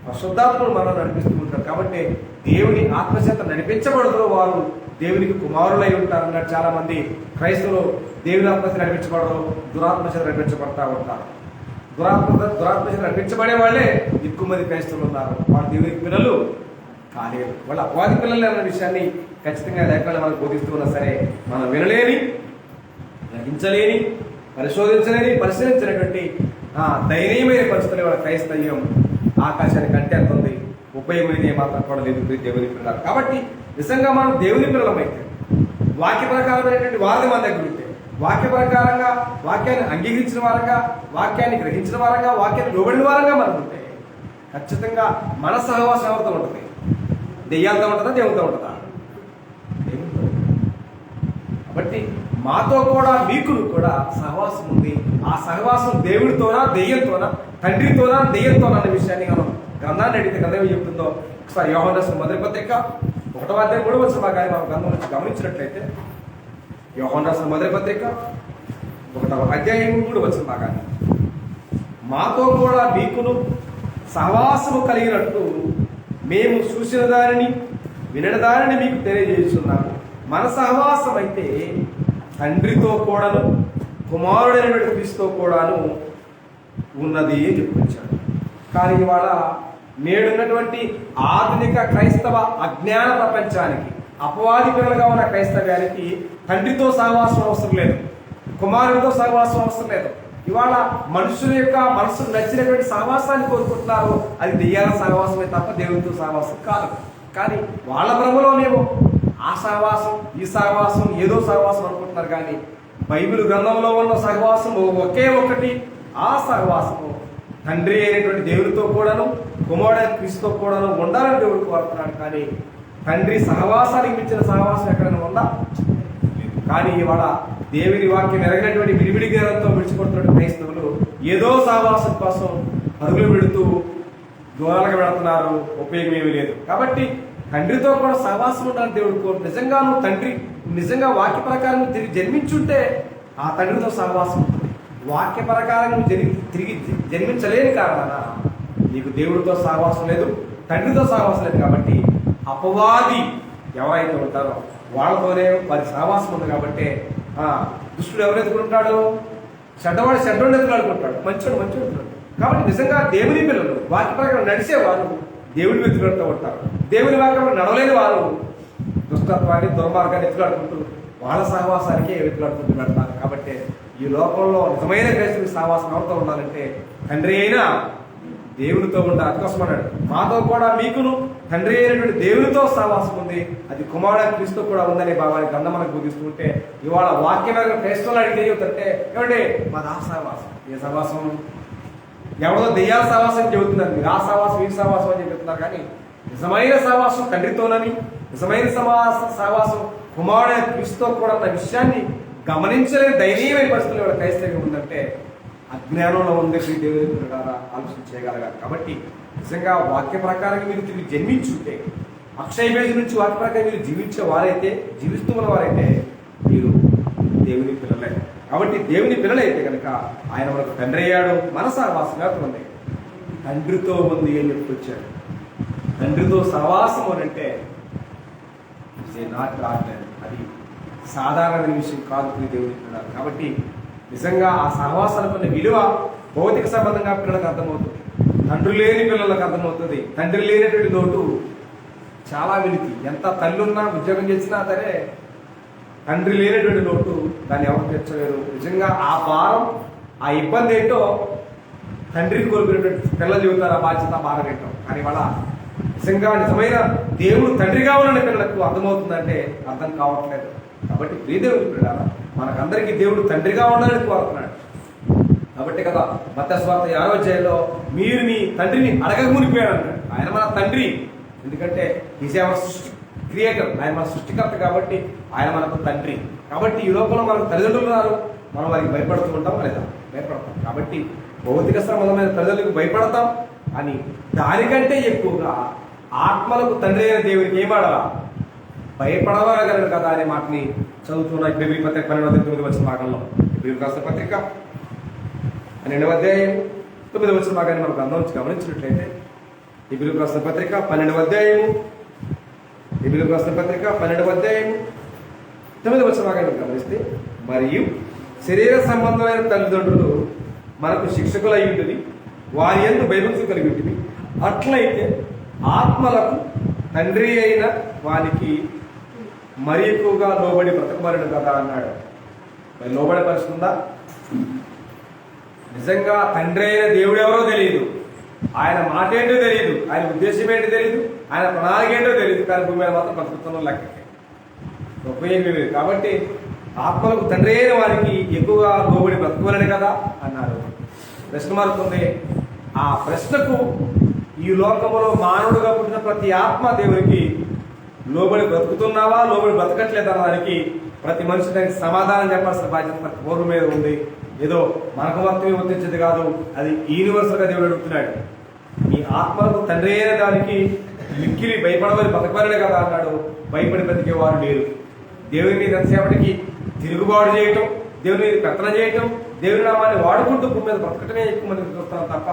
పరిశుద్ధాత్ముడు మనం నడిపిస్తూ ఉంటారు. కాబట్టి దేవుని ఆత్మచేత నడిపించబడదు వారు దేవునికి కుమారులై ఉంటారు అన్నట్టు చాలా మంది క్రైస్తవులు దేవుని ఆత్మచేత నడిపించబడరు, దురాత్మచేత నడిపించబడతా ఉంటారు. దురాత్మచేత నడిపించబడే వాళ్ళే ఎక్కువ మంది క్రైస్తవులు ఉన్నారు. వాళ్ళు దేవునికి పిల్లలు కాలేరు, వాళ్ళు అపవాది పిల్లలు అన్న విషయాన్ని ఖచ్చితంగా లేఖనాలు మనకు బోధిస్తూ ఉన్నా సరే మనం వినలేని, గ్రహించలేని, పరిశోధించలేని, పరిశీలించినటువంటి దయనీయమైన పరిస్థితులు వాళ్ళ క్రైస్తవ్యం ఆకాశానికి అంటే అంటుంది. ఉపయోగమైనది ఏమాత్రం కూడా లేదు దేవుని పిల్లలు. కాబట్టి నిజంగా మనం దేవుని పిల్లలమైతే వాక్య ప్రకారమైనటువంటి వారిని మన దగ్గర ఉంటే వాక్య ప్రకారంగా, వాక్యాన్ని అంగీకరించిన వారంగా, వాక్యాన్ని గ్రహించిన వారంగా, వాక్యాన్ని లోబడిన వారంగా మనం ఉంటే ఖచ్చితంగా మన సహవాసం ఎవరితో ఉంటుంది? దెయ్యాలతో ఉంటుందా, దేవునితో ఉంటుందా? దేవునితో. కాబట్టి మాతో కూడా మీకు కూడా సహవాసం ఉంది. ఆ సహవాసం దేవుడితోనా, దెయ్యంతోనా, తండ్రితోనా, దెయ్యంతోనా అనే విషయాన్ని మనం గ్రంథాన్ని అడిగితే గ్రంథం ఏం చెప్తుందో ఒకసారి యోహాను రాసిన మొదటి పత్రిక 1వ అధ్యాయం 3వ వచనం కానీ మనం గ్రంథం నుంచి గమనించినట్లయితే, యోహాను రాసిన మొదటి పత్రిక 1వ అధ్యాయం 3వ వచనం భాగాన్ని, మాతో కూడా మీకును సహవాసము కలిగినట్టు మేము చూసిన దానిని వినని దానిని మీకు తెలియజేస్తున్నాము. మన సహవాసం అయితే తండ్రితో కూడాను కుమారుడైన క్రీస్తుతో కూడాను ఉన్నది అని చెప్పుకొచ్చాడు. కానీ ఇవాళ నేడున్నటువంటి ఆధునిక క్రైస్తవ అజ్ఞాన ప్రపంచానికి, అపవాది పిల్లలుగా ఉన్న క్రైస్తవ్యానికి తండ్రితో సహవాసం అవసరం లేదు, కుమారుడితో సహవాసం అవసరం లేదు. ఇవాళ మనుషుల యొక్క మనసుకు నచ్చినటువంటి సహవాసాన్ని కోరుకుంటున్నారు. అది దెయ్యాల సహవాసమే తప్ప దేవునితో సహవాసం కాదు. కానీ వాళ్ళ భ్రమలోనేమో ఆ సహవాసం, ఈ సహవాసం, ఏదో సహవాసం అనుకుంటున్నారు. కానీ బైబిల్ గ్రంథంలో ఉన్న సహవాసం ఒకే ఒకటి. ఆ సహవాసము తండ్రి అయినటువంటి దేవుడితో కూడాను, కుమారుడైన క్రీస్తుతో కూడాను ఉండాలని దేవుడు కోరుతున్నాడు. కానీ తండ్రి సహవాసానికి మించిన సహవాసం ఎక్కడైనా ఉందా? కానీ ఇవాళ దేవుని వాక్యం ఎరగినటువంటి విడివిడి జ్ఞానంతో విడిచిపడుతున్న క్రైస్తవులు ఏదో సహవాసం కోసం పరుగులు పెడుతూ దూరాలకు వెళుతున్నారు. ఉపయోగం ఏమీ లేదు. కాబట్టి తండ్రితో కూడా సహవాసం ఉండాలని దేవుడు కోరు. నిజంగా నువ్వు తండ్రి, నిజంగా వాక్య ప్రకారం తిరిగి జన్మించుంటే ఆ తండ్రితో సహవాసం ఉంటుంది. వాక్య ప్రకారం నువ్వు తిరిగి జన్మించలేని కారణాన నీకు దేవుడితో సహవాసం లేదు, తండ్రితో సహవాసం లేదు. కాబట్టి అపవాది ఎవరైతే ఉంటారో వాళ్ళతోనే వారి సహవాసం ఉంది. కాబట్టి దుష్టుడు ఎవరు ఎదుర్కొంటాడు? చెడ్డవాడు చెడ్డోడు ఎదుర్కొంటాడు, మంచోడు మంచోడు ఎదుర్కొంటాడు. కాబట్టి నిజంగా దేవుని పిల్లలు వాక్య ప్రకారం నడిచేవారు దేవుడి వెతుకులతో ఉంటారు. దేవుని వాక్యంలో నడవలేని వారు దుష్టత్వాన్ని, దుర్మార్గాన్ని ఎత్తులాడుకుంటూ వాళ్ళ సహవాసానికే వెతులాడుకుంటూ పెడతారు. కాబట్టి ఈ లోకంలో నిజమైన క్రైస్తవ సహవాసం ఎవరితో ఉండాలంటే తండ్రి అయినా దేవునితో ఉండాలి. అందుకోసం అన్నాడు, మాతో కూడా మీకును తండ్రి అయినటువంటి దేవునితో సహవాసం ఉంది, అది కుమారుడు క్రీస్తు కూడా ఉందనే భావాన్ని గ్రంథం మనకు బోధిస్తుంటే, ఇవాళ వాక్యం క్రైస్తవులు అడిగితే చెబుతుంటే ఏమంటే మాది ఆ సహవాసం. ఏ సహవాసం? ఎవరితో దెయ్యాల సహవాసం చెబుతున్నారు మీరు. ఆ సహవాసం, ఈ సహవాసం అని చెబుతున్నారు. కానీ నిజమైన సహవాసం తండ్రితోనని, నిజమైన సహవాసం కుమారుడైన క్రీస్తుతో కూడా అన్న విషయాన్ని గమనించలేని దయనీయమైన పరిస్థితులు ఇవాళ క్రైస్తవ్యం ఉందంటే అజ్ఞానంలో ఉంది. దేవుని ద్వారా ఆలోచన చేయగలగాలి. కాబట్టి నిజంగా వాక్య ప్రకారంగా మీరు తిరిగి జన్మించుంటే, అక్షయ పేజీ నుంచి వాక్య ప్రకారం మీరు జీవించే వారైతే, జీవిస్తూ ఉన్న వారైతే మీరు దేవుని పిల్లలే. కాబట్టి దేవుని పిల్లలైతే కనుక ఆయన మనకు తండ్రి అయ్యాడు. మన సహవాసంగా ఉంది, తండ్రితో ఉంది అని చెప్పుకొచ్చాడు. తండ్రితో సహవాసం అని అంటే నాట్ ఆర్డినరీ, అది సాధారణమైన విషయం కాదు దేవుని పిల్లలు. కాబట్టి నిజంగా ఆ సహవాసానికి ఉన్న విలువ భౌతిక సంబంధంగా పిల్లలకు అర్థమవుతుంది, తండ్రి లేని పిల్లలకు అర్థమవుతుంది. తండ్రి లేనటువంటి లోటు చాలా వెలికి. ఎంత తల్లున్నా, ఉద్యోగం చేసినా సరే తండ్రి లేనటువంటి లోటు దాన్ని ఎవరు తీర్చలేరు. నిజంగా ఆ భారం, ఆ ఇబ్బంది ఏంటో తండ్రికి కోరుకునేటువంటి పిల్లలు చెబుతారు. ఆ బాధ్యత, భారం ఏంటో. కానీ వాళ్ళ నిజంగా నిజమైన దేవుడు తండ్రిగా ఉన్న పిల్లలకు అర్థమవుతుందంటే అర్థం కావట్లేదు. కాబట్టి ప్రియదేవుని పిల్లల మనకందరికీ దేవుడు తండ్రిగా ఉండాలని కోరుతున్నాడు. కాబట్టి కదా మత్తయి సువార్త 6వ అధ్యాయంలో మీరు మీ తండ్రిని అడగక మునిపోయాడు అన్నాడు. ఆయన మన తండ్రి, ఎందుకంటే ఈజ్ అవర్ సృష్టి క్రియేటర్, ఆయన మన సృష్టికర్త. కాబట్టి ఆయన మనకు తండ్రి. కాబట్టి ఈ లోకంలో మనకు తల్లిదండ్రులు ఉన్నారు, మనం వారికి భయపడుతూ ఉంటాం లేదా? భయపడతాం. కాబట్టి భౌతిక సంబంధమైన తల్లిదండ్రులకు భయపడతాం అని దానికంటే ఎక్కువగా ఆత్మలకు తండ్రి అయిన దేవునికి ఏమాడాలా? భయపడవగలరు కదా అనే మాటని చదువుతున్న బైబిల్ పత్రిక 12వ వచ్చిన భాగంలో, బైబిల్ రాసిన పత్రిక 12వ అధ్యాయం 9వ వచ్చిన భాగాన్ని మనకు అందరం గమనించినట్లయితే, బైబిల్ రాసిన పత్రిక 12వ అధ్యాయం 9వ వచ్చిన భాగాన్ని గమనిస్తే, మరియు శరీర సంబంధమైన తల్లిదండ్రులు మనకు శిక్షకులై ఉంటుంది, వారి యందు భయభక్తులు కలిగి ఉంటుంది, అట్లయితే ఆత్మలకు తండ్రి అయిన వానికి మరి ఎక్కువగా లోబడి బ్రతకబడిన కదా అన్నాడు. మరి లోబడే పరిస్థితి ఉందా? నిజంగా తండ్రి అయిన దేవుడు ఎవరో తెలియదు, ఆయన మాట ఏంటో తెలియదు, ఆయన ఉద్దేశం ఏంటో తెలియదు, ఆయన ప్రణాళిక ఏంటో తెలియదు. కానీ భూమి మీద మాత్రం బ్రతుకుతున్న లెక్కకి ఉపయోగం లేదు. కాబట్టి ఆత్మలకు తండ్రి అయిన వారికి ఎక్కువగా లోబడి బ్రతకవలని కదా అన్నారు. ప్రశ్న మార్క్ ఉంది. ఆ ప్రశ్నకు ఈ లోకంలో మానవుడుగా పుట్టిన ప్రతి ఆత్మ దేవునికి లోబడి బ్రతుకుతున్నావా, లోబడి బ్రతకట్లేదు అన్నదానికి ప్రతి మనిషి దానికి సమాధానం చెప్పాల్సిన బాధ్యత ప్రతి పౌరుల మీద ఉంది. ఏదో మనకు మాత్రమే వర్తించేది కాదు, అది యూనివర్సల్గా దేవుడు అడుగుతున్నాడు. మీ ఆత్మలకు తండ్రి అయిన దానికి మిక్కిలి భయపడవని బ్రతకవలనే కదా అన్నాడు. భయపడి బ్రతికేవారు లేరు. దేవుని మీద ఎంతసేపటికి తిరుగుబాటు చేయటం, దేవుని మీద పెత్తన చేయటం, దేవుని నామాన్ని వాడుకుంటూ భూమి మీద బ్రతకటమే ఎక్కువ మంది చూస్తున్నాం తప్ప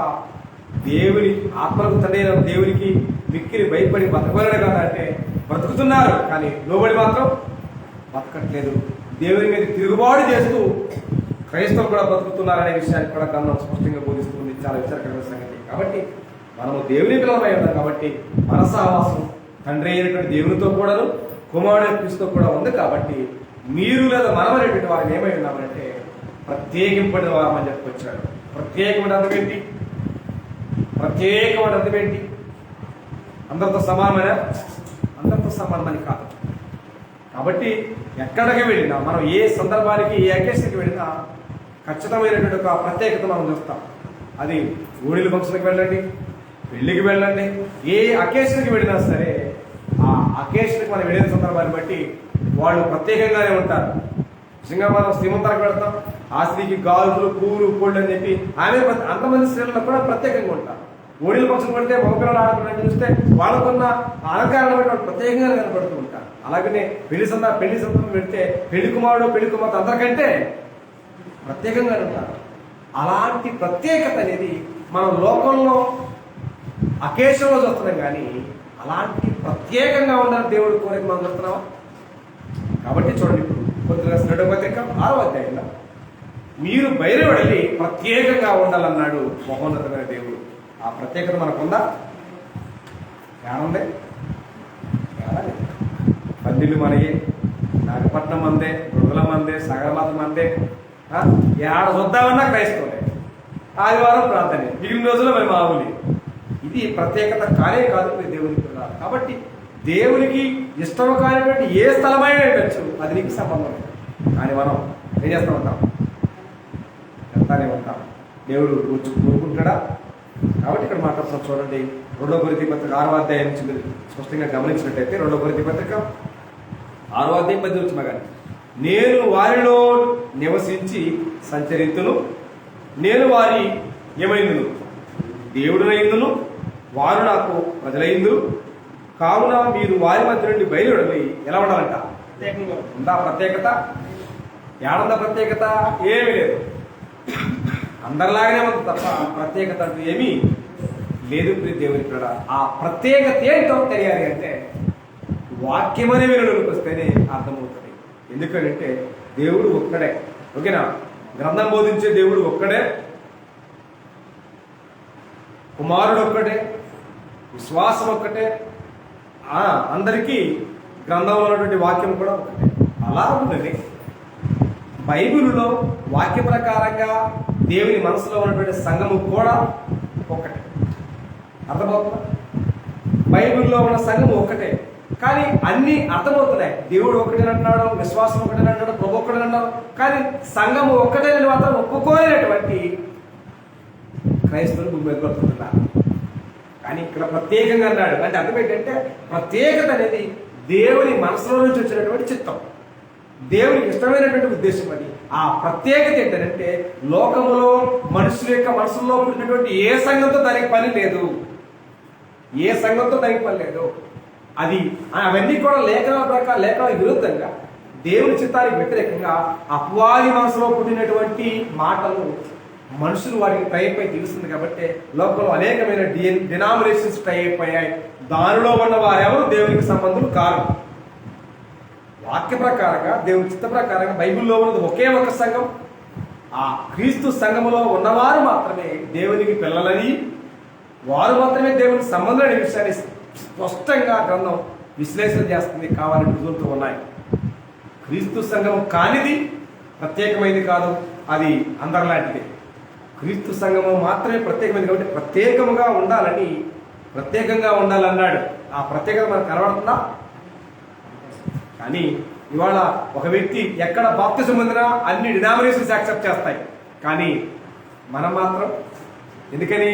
దేవుని ఆత్మలకు తండ్రి అయిన దేవునికి మిక్కిలి భయపడి బ్రతకవలనే కదా అంటే బ్రతుకుతున్నారు, కానీ లోబడి మాత్రం బతకట్లేదు. దేవుని మీద తిరుగుబాటు చేస్తూ క్రైస్తవులు కూడా బ్రతుకుతున్నారనే విషయాన్ని కూడా గ్రంథం స్పష్టంగా బోధిస్తుంది. చాలా విచారకరమైన సంగతి. కాబట్టి మనము దేవుని పిల్లలమై ఉన్నాం కాబట్టి మన సహవాసం తండ్రి అయినటువంటి దేవునితో కూడాను కుమారుడు క్రీస్తుతో కూడా ఉంది. కాబట్టి మీరు లేదా మనం అనేటువంటి వారిని ఏమై ఉన్నామంటే ప్రత్యేకింపడిన వారం అని చెప్పుకొచ్చాడు. ప్రత్యేకమైన అర్థం ఏంటి? ప్రత్యేకమైన అర్థం ఏంటి? అందరితో సమానమైన? అందరితో సమానమని కాదు. కాబట్టి ఎక్కడికి వెళ్ళినా, మనం ఏ సందర్భానికి ఏ అకేషన్కి వెళ్ళినా ఖచ్చితమైనటువంటి ఒక ప్రత్యేకత మనం చూస్తాం. అది ఊడిల ఫంక్షన్కి వెళ్ళండి, పెళ్లికి వెళ్ళండి, ఏ అకేషన్కి వెళ్ళినా సరే ఆ అకేషన్కి మనం వెళ్ళిన సందర్భాన్ని బట్టి వాళ్ళు ప్రత్యేకంగానే ఉంటారు. నిజంగా మనం శ్రీమంతానికి వెళ్తాం, ఆ స్త్రీకి గాజులు, పువ్వులు, పూలు అని చెప్పి ఆమె అంతమంది స్త్రీలను కూడా ప్రత్యేకంగా ఉంటారు. ఓడిల పక్షం పడితే మగపిల్లలు ఆడుకున్నట్టు చూస్తే వాళ్ళకున్న అలంకారాలు బట్టి వాళ్ళు ప్రత్యేకంగా కనపడుతూ ఉంటారు. అలాగనే పెళ్లి సందర్భం పెడితే పెళ్లి కుమారుడు పెళ్లి కుమార్తె అందరికంటే ప్రత్యేకంగా ఉంటారు. అలాంటి ప్రత్యేకత అనేది మనం లోకంలో అకేషన్లో చూస్తున్నాం, కానీ అలాంటి ప్రత్యేకంగా ఉండాలని దేవుడు కోరిక మనం చూస్తున్నామా? కాబట్టి చూడండి, ఇప్పుడు కొద్దిగా 2వ పత్రిక 6వ అధ్యాయంలో మీరు బయలు వెళ్ళి ప్రత్యేకంగా ఉండాలన్నాడు మహోన్నతమైన దేవుడు. ఆ ప్రత్యేకత మనకుందా? ఏముంది? పందిళ్ళు మనయే, నాగపట్నం మందే, మృదుల మందే, సగరమాత మందే, ఏడ చూద్దామన్నా క్రైస్తవులే, ఆదివారం ప్రార్థనే, మిగిలిన రోజుల్లో మరి మామూలు. ఇది ప్రత్యేకత కానే కాదు మీరు దేవునికి ఉన్నారు. కాబట్టి దేవునికి ఇష్టం కానిటువంటి ఏ స్థలమైనా ఉండొచ్చు, అది నీకు సంబంధం. కానీ మనం ఏం చేస్తూ ఉంటాం? చెప్తానే ఉంటాం. దేవుడు వచ్చి కోరుకుంటాడా? కాబట్టి ఇక్కడ మాట్లాడుతున్నాం. చూడండి, 2వ కొరింథీ పత్రిక 6వ అధ్యాయం నుంచి మీరు స్పష్టంగా గమనించినట్టయితే 2వ కొరింథీ పత్రిక 6వ అధ్యాయం 10 వచ్చిన కానీ నేను వారిలో నివసించి సంచరింతును, నేను వారి ఏమైందును దేవుడునైందును, వారు నాకు ప్రజలైందు, కావున మీరు వారి మధ్య నుండి బయలుదేరి ఎలా ఉండాలంట? ఉందా ప్రత్యేకత? ఏడుందా ప్రత్యేకత? ఏమీ లేదు. అందరిలాగానే ఉంది తప్ప ప్రత్యేకత అంటూ ఏమీ లేదు. దేవుని పిల్లల ఆ ప్రత్యేకత ఏంటో తెలియాలి అంటే వాక్యం అనే విలువలోకి వస్తేనే అర్థమవుతుంది. ఎందుకంటే దేవుడు ఒక్కడే. ఓకేనా? గ్రంథం బోధించే దేవుడు ఒక్కడే, కుమారుడు ఒక్కటే, విశ్వాసం ఒక్కటే, అందరికీ గ్రంథంలో ఉన్నటువంటి వాక్యం కూడా ఒకటే. అలా ఉన్నది బైబిల్లో వాక్య ప్రకారంగా దేవుని మనసులో ఉన్నటువంటి సంఘము కూడా ఒక్కటే. అర్థమవుతుందా? బైబిల్లో ఉన్న సంఘము ఒక్కటే, కానీ అన్ని అర్థమవుతున్నాయి. దేవుడు ఒకటే అంటున్నాడు, విశ్వాసం ఒకటే అంటాడు, ప్రభు ఒక్కటే అంటాడు, కానీ సంఘము ఒక్కటే మాత్రం ఒప్పుకోలేనటువంటి క్రైస్తవులు భూమి పడుతున్నారు. కానీ ఇక్కడ ప్రత్యేకంగా అన్నాడు అంటే అర్థం ఏంటంటే ప్రత్యేకత అనేది దేవుని మనసులో నుంచి వచ్చినటువంటి చిత్తం, దేవునికి ఇష్టమైనటువంటి ఉద్దేశం. అది ఆ ప్రత్యేకత ఏంటంటే లోకములో మనుషుల యొక్క మనసుల్లో పుట్టినటువంటి ఏ సంఘంతో దానికి పని లేదు, ఏ సంఘంతో దానికి పని లేదు. అది అవన్నీ కూడా లేఖనాల ప్రకారం, లేఖనాల విరుద్ధంగా, దేవుని చిత్తానికి వ్యతిరేకంగా అపవాది మనసులో పుట్టినటువంటి మాటలు మనుషులు వారికి ట్రై అయిపోయి తెలుస్తుంది. కాబట్టి లోకంలో అనేకమైన డినామినేషన్స్ ట్రై అయిపోయాయి. దానిలో ఉన్న వారెవరు దేవునికి సంబంధులు కారు. వాక్య ప్రకారంగా, దేవుని చిత్త ప్రకారంగా బైబిల్లో ఉన్నది ఒకే ఒక సంఘం. ఆ క్రీస్తు సంఘములో ఉన్నవారు మాత్రమే దేవునికి పిల్లలని, వారు మాత్రమే దేవునికి సంబంధం అనే విషయాన్ని స్పష్టంగా గ్రంథం విశ్లేషణ చేస్తుంది. కావాలని రుజువులతో ఉన్నాయి. క్రీస్తు సంఘము కానిది ప్రత్యేకమైనది కాదు, అది అందరిలాంటిది. క్రీస్తు సంఘము మాత్రమే ప్రత్యేకమైనది. కాబట్టి ప్రత్యేకముగా ఉండాలని, ప్రత్యేకంగా ఉండాలన్నాడు. ఆ ప్రత్యేకత మనకు కనబడుతుందా? కానీ ఇవాళ ఒక వ్యక్తి ఎక్కడ బాప్తిజం పొందినా అన్ని డినామినేషన్స్ యాక్సెప్ట్ చేస్తాయి, కానీ మనం మాత్రం ఎందుకని?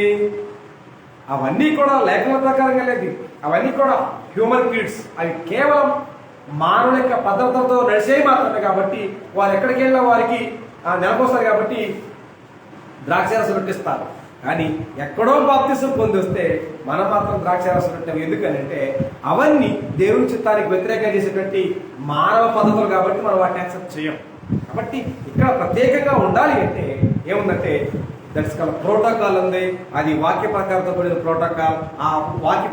అవన్నీ కూడా లేఖన ప్రకారంగా లేదు, అవన్నీ కూడా హ్యూమన్ కిడ్స్, అవి కేవలం మానవుల యొక్క పద్ధతులతో నడిచేవి మాత్రమే. కాబట్టి వారు ఎక్కడికి వెళ్ళినా వారికి నెలకొస్తారు కాబట్టి ద్రాక్షారసం రొట్టిస్తారు. కానీ ఎక్కడో బాప్తిజం పొంది వస్తే మనం మాత్రం ద్రాక్షారసం రొట్టెం. ఎందుకనంటే అవన్నీ దేవుని చిత్తానికి వ్యతిరేకంగా చేసేటువంటి మానవ పద్ధతులు కాబట్టి మనం వాటిని యాక్సెప్ట్ చేయం. కాబట్టి ఇక్కడ ప్రత్యేకంగా ఉండాలి అంటే ఏముందంటే దట్స్ కాల్ ప్రోటోకాల్ ఉంది. అది వాక్య ప్రకారంతో కూడిన ప్రోటోకాల్. ఆ వాక్య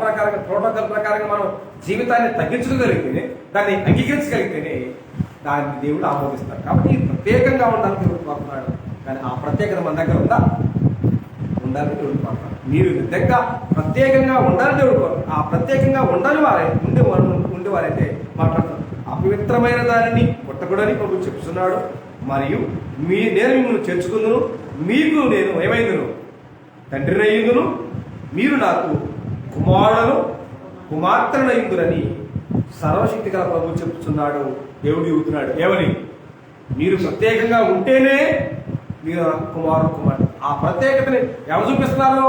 ప్రోటోకాల్ ప్రకారంగా మనం జీవితాన్ని తగ్గించగలిగితేనే, దాన్ని అంగీకరించగలిగితేనే దాన్ని దేవుడు ఆమోదిస్తారు. కాబట్టి ప్రత్యేకంగా ఉండాలని దేవుడు కోరుతున్నాడు. కానీ ఆ ప్రత్యేకత మన దగ్గర ఉందా? ఉండాలని దేవుడు కోరుతున్నాడు. మీరు నిజంగా ప్రత్యేకంగా ఉండాలని దేవుడు కోరుతారు. ఆ ప్రత్యేకంగా ఉండేవారైతే మాట్లాడుతారు. అపవిత్రమైన దానిని పుట్టకూడని ప్రభు చెప్తున్నాడు. మరియు నేను మిమ్మల్ని చేర్చుకుందును, మీకు నేను ఏమైందును తండ్రినయ్యుందును, మీరు నాకు కుమారులను కుమార్తెనయ్యుందురని సర్వశక్తి గల ప్రభు చెప్తున్నాడు. దేవుడు చెబుతున్నాడు ఏమని? మీరు ప్రత్యేకంగా ఉంటేనే మీరు కుమార్తె. ఆ ప్రత్యేకతని ఎవరు చూపిస్తున్నారు?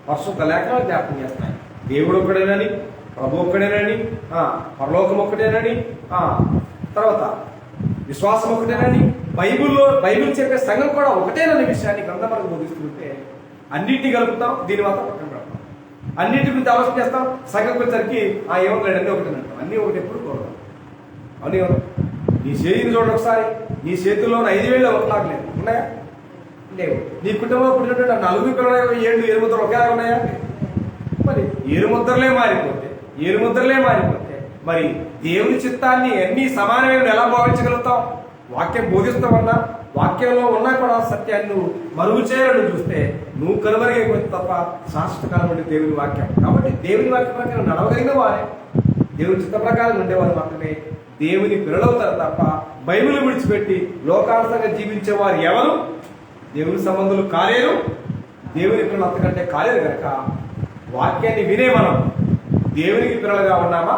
పరిశుద్ధ లేఖనాలు జ్ఞాపకం చేస్తున్నాయి. దేవుడు ఒక్కడేనని, ప్రభు ఒక్కడేనని, పరలోకం ఒక్కటేనని, తర్వాత విశ్వాసం ఒకటేనని, బైబిల్ చెప్పే సంఘం కూడా ఒకటేనని విషయాన్ని గ్రంథం మనకు బోధిస్తుంటే అన్నింటినీ కలుపుతాం, దీని మాత్రం పక్కన పెడతాం. అన్నింటి గురించి ఆలోచన చేస్తాం. సంఘం వచ్చరికి ఏమన్నాడు అన్నీ ఒకటి అంటాం. అన్నీ ఒకటి ఎప్పుడు కోరడం అని. నీ చేతిని చూడండి ఒకసారి. నీ చేతుల్లో 5,000 ఒకలాగా లేదు, ఉన్నాయా? లేవు. నీ కుటుంబంలో పుట్టినటువంటి 4 పిల్లలు 7 ముద్రలు ఒకేలా ఉన్నాయా? మరి 7 ముద్రలే మారిపోతే మరి దేవుని చిత్తాన్ని అన్ని సమానమైన ఎలా భావించగలుగుతాం? వాక్యం బోధిస్తామన్నా, వాక్యంలో ఉన్నా కూడా సత్యాన్ని నువ్వు మరుగు చేయాలని చూస్తే నువ్వు కనుమరుగైపోతే తప్ప శాశ్వతకాలం నుండి దేవుని వాక్యం. కాబట్టి దేవుని వాక్యం ప్రకారం నడవగలిగిన వారే, దేవుని చిత్త ప్రకారం ఉండేవారు మాత్రమే దేవుని పిల్లలవుతారు తప్ప బైబిల్ విడిచిపెట్టి లోకానుసంగా జీవించే వారు ఎవరు దేవుని సంబంధులు కాలేరు, దేవుని పిల్లలు అంతకంటే కాలేరు. కనుక వాక్యాన్ని వినే మనం దేవునికి పిల్లలుగా ఉన్నామా,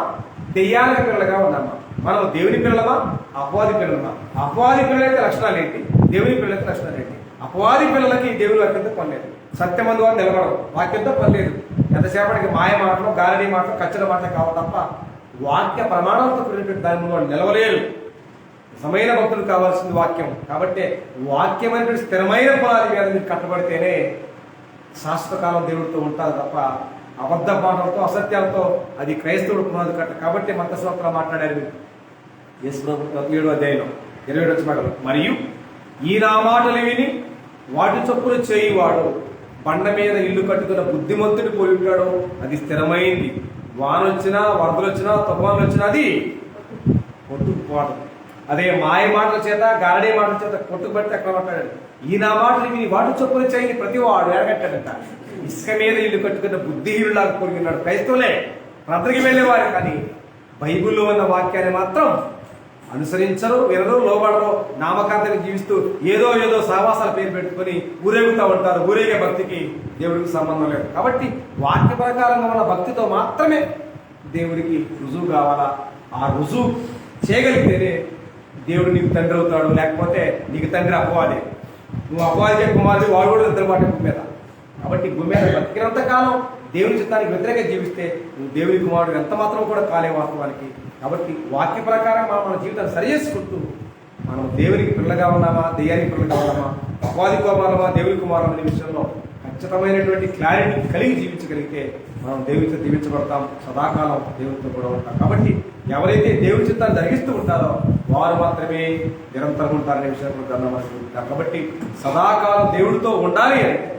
దెయ్యానికి పిల్లలుగా ఉన్నామా? మనం దేవుని పిల్లలమా, అపవాది పిల్లలమా? అపవాది పిల్లలైతే లక్షణాలు ఏంటి, దేవుని పిల్లలైతే లక్షణాలు ఏంటి? అపవాది పిల్లలకి దేవుని వాక్యంతో పని లేదు, సత్యమందు వారు నిలబడరు, వాక్యంతో పని లేదు. ఎంతసేపటికి మాయ మాటలు, గారడీ మాటలు, కచ్చల మాటలు కావాలి తప్ప వాక్య ప్రమాణాలతో కూడినటువంటి దాని వాళ్ళు నిలవలేరు. నిజమైన భక్తులు కావాల్సింది వాక్యం. కాబట్టి వాక్యం అనేటువంటి స్థిరమైన పునాది మీద మీరు కట్టబడితేనే శాశ్వతకాలం దేవుడితో ఉంటారు తప్ప అబద్ధ మాటలతో, అసత్యాలతో అది క్రైస్తవుడు పునాది కట్ట. కాబట్టి మత్తయి మాట్లాడారు యేసు ప్రభు 7వ అధ్యాయంలో 27 మాటలు. మరియు ఈ నా మాటలు విని వాటి చొప్పున చేయువాడు బండ మీద ఇల్లు కట్టుకున్న బుద్ధిమంతుడు పోయి ఉంటాడు. అది స్థిరమైంది. వానొచ్చినా, వరదలు వచ్చినా, తుఫానులు వచ్చినా అది కొట్టుకుపోవడం. అదే మాయ మాటల చేత, గారడీ మాటల చేత కొట్టుకుబడితే అక్కడ మాట్లాడాడు. ఈ నా మాటలు విని వాటి చొప్పున చేయని ప్రతి వాడు ఎడగట్టాడంట. ఇసుక మీద ఇల్లు కట్టుకున్న బుద్ధిహీనులాగా కోరుకున్నాడు. క్రైస్తవులే ప్రార్థనకి వెళ్ళేవారు, కానీ బైబిల్లో ఉన్న వాక్యాన్ని మాత్రం అనుసరించరు, వినరు, లోబడరు. నామకాంతగా జీవిస్తూ ఏదో సహవాసాల పేరు పెట్టుకొని ఊరేగుతూ ఉంటారు. ఊరేగే భక్తికి దేవుడికి సంబంధం లేదు. కాబట్టి వాక్య ప్రకారంగా ఉన్న భక్తితో మాత్రమే దేవుడికి రుజువు కావాలా. ఆ రుజువు చేయగలిగితేనే దేవుడు నీకు తండ్రి అవుతాడు. లేకపోతే నీకు తండ్రి అపవాదే. నువ్వు అపవాదే కుమారుడు, వాడు కూడా ఇద్దరు మాట భూమి మీద. కాబట్టి భూమి మీద బతికినంత కాలం దేవుని చిత్తానికి వ్యతిరేకంగా జీవిస్తే నువ్వు దేవుని కుమారుడు ఎంత మాత్రం కూడా కాలే వాస్తవానికి. కాబట్టి వాక్య ప్రకారం మనం మన జీవితాన్ని సరి చేసుకుంటూ మనం దేవునికి పిల్లగా ఉన్నామా, దెయ్యానికి పిల్లగా ఉన్నామా, అపవాది కుమారమా, దేవుని కుమారం అనే విషయంలో ఖచ్చితమైనటువంటి క్లారిటీ కలిగి జీవించగలిగితే మనం దేవునితో దీవించబడతాం, సదాకాలం దేవునితో కూడా ఉంటాం. కాబట్టి ఎవరైతే దేవుని చిత్తాన్ని జరిగిస్తూ ఉంటారో వారు మాత్రమే నిరంతరం ఉంటారనే విషయాన్ని గమనం అనుకుంటారు. కాబట్టి సదాకాలం దేవుడితో ఉండాలి అంటే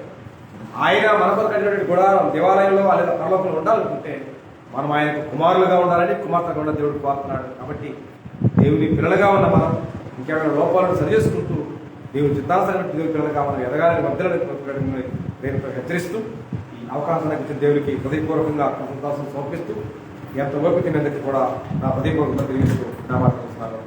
ఆయన మన కొరకైనటువంటి గుడారం దేవాలయంలో లేదా పరలోకంలో ఉండాలనుకుంటే మనం ఆయనకు కుమారులుగా ఉండాలని, కుమార్తెగా ఉండాలని దేవుడు కోరుతున్నాడు. కాబట్టి దేవుని పిల్లలుగా ఉన్న మనం ఇంకేమైనా లోపాలను సరి చేసుకుంటూ దేవుని చిత్తానుసారం దేవుని పిల్లలుగా మనం ఎదగాలని మధ్యలో హెచ్చరిస్తూ ఈ అవకాశానికి ఇచ్చిన దేవునికి హృదయపూర్వకంగా సంతోషం సమర్పిస్తూ ఎంత ఓపిక అందరికీ కూడా నా హృదయపూర్వకంగా తెలియజేస్తూ నా మాట్లాడుతున్నాను.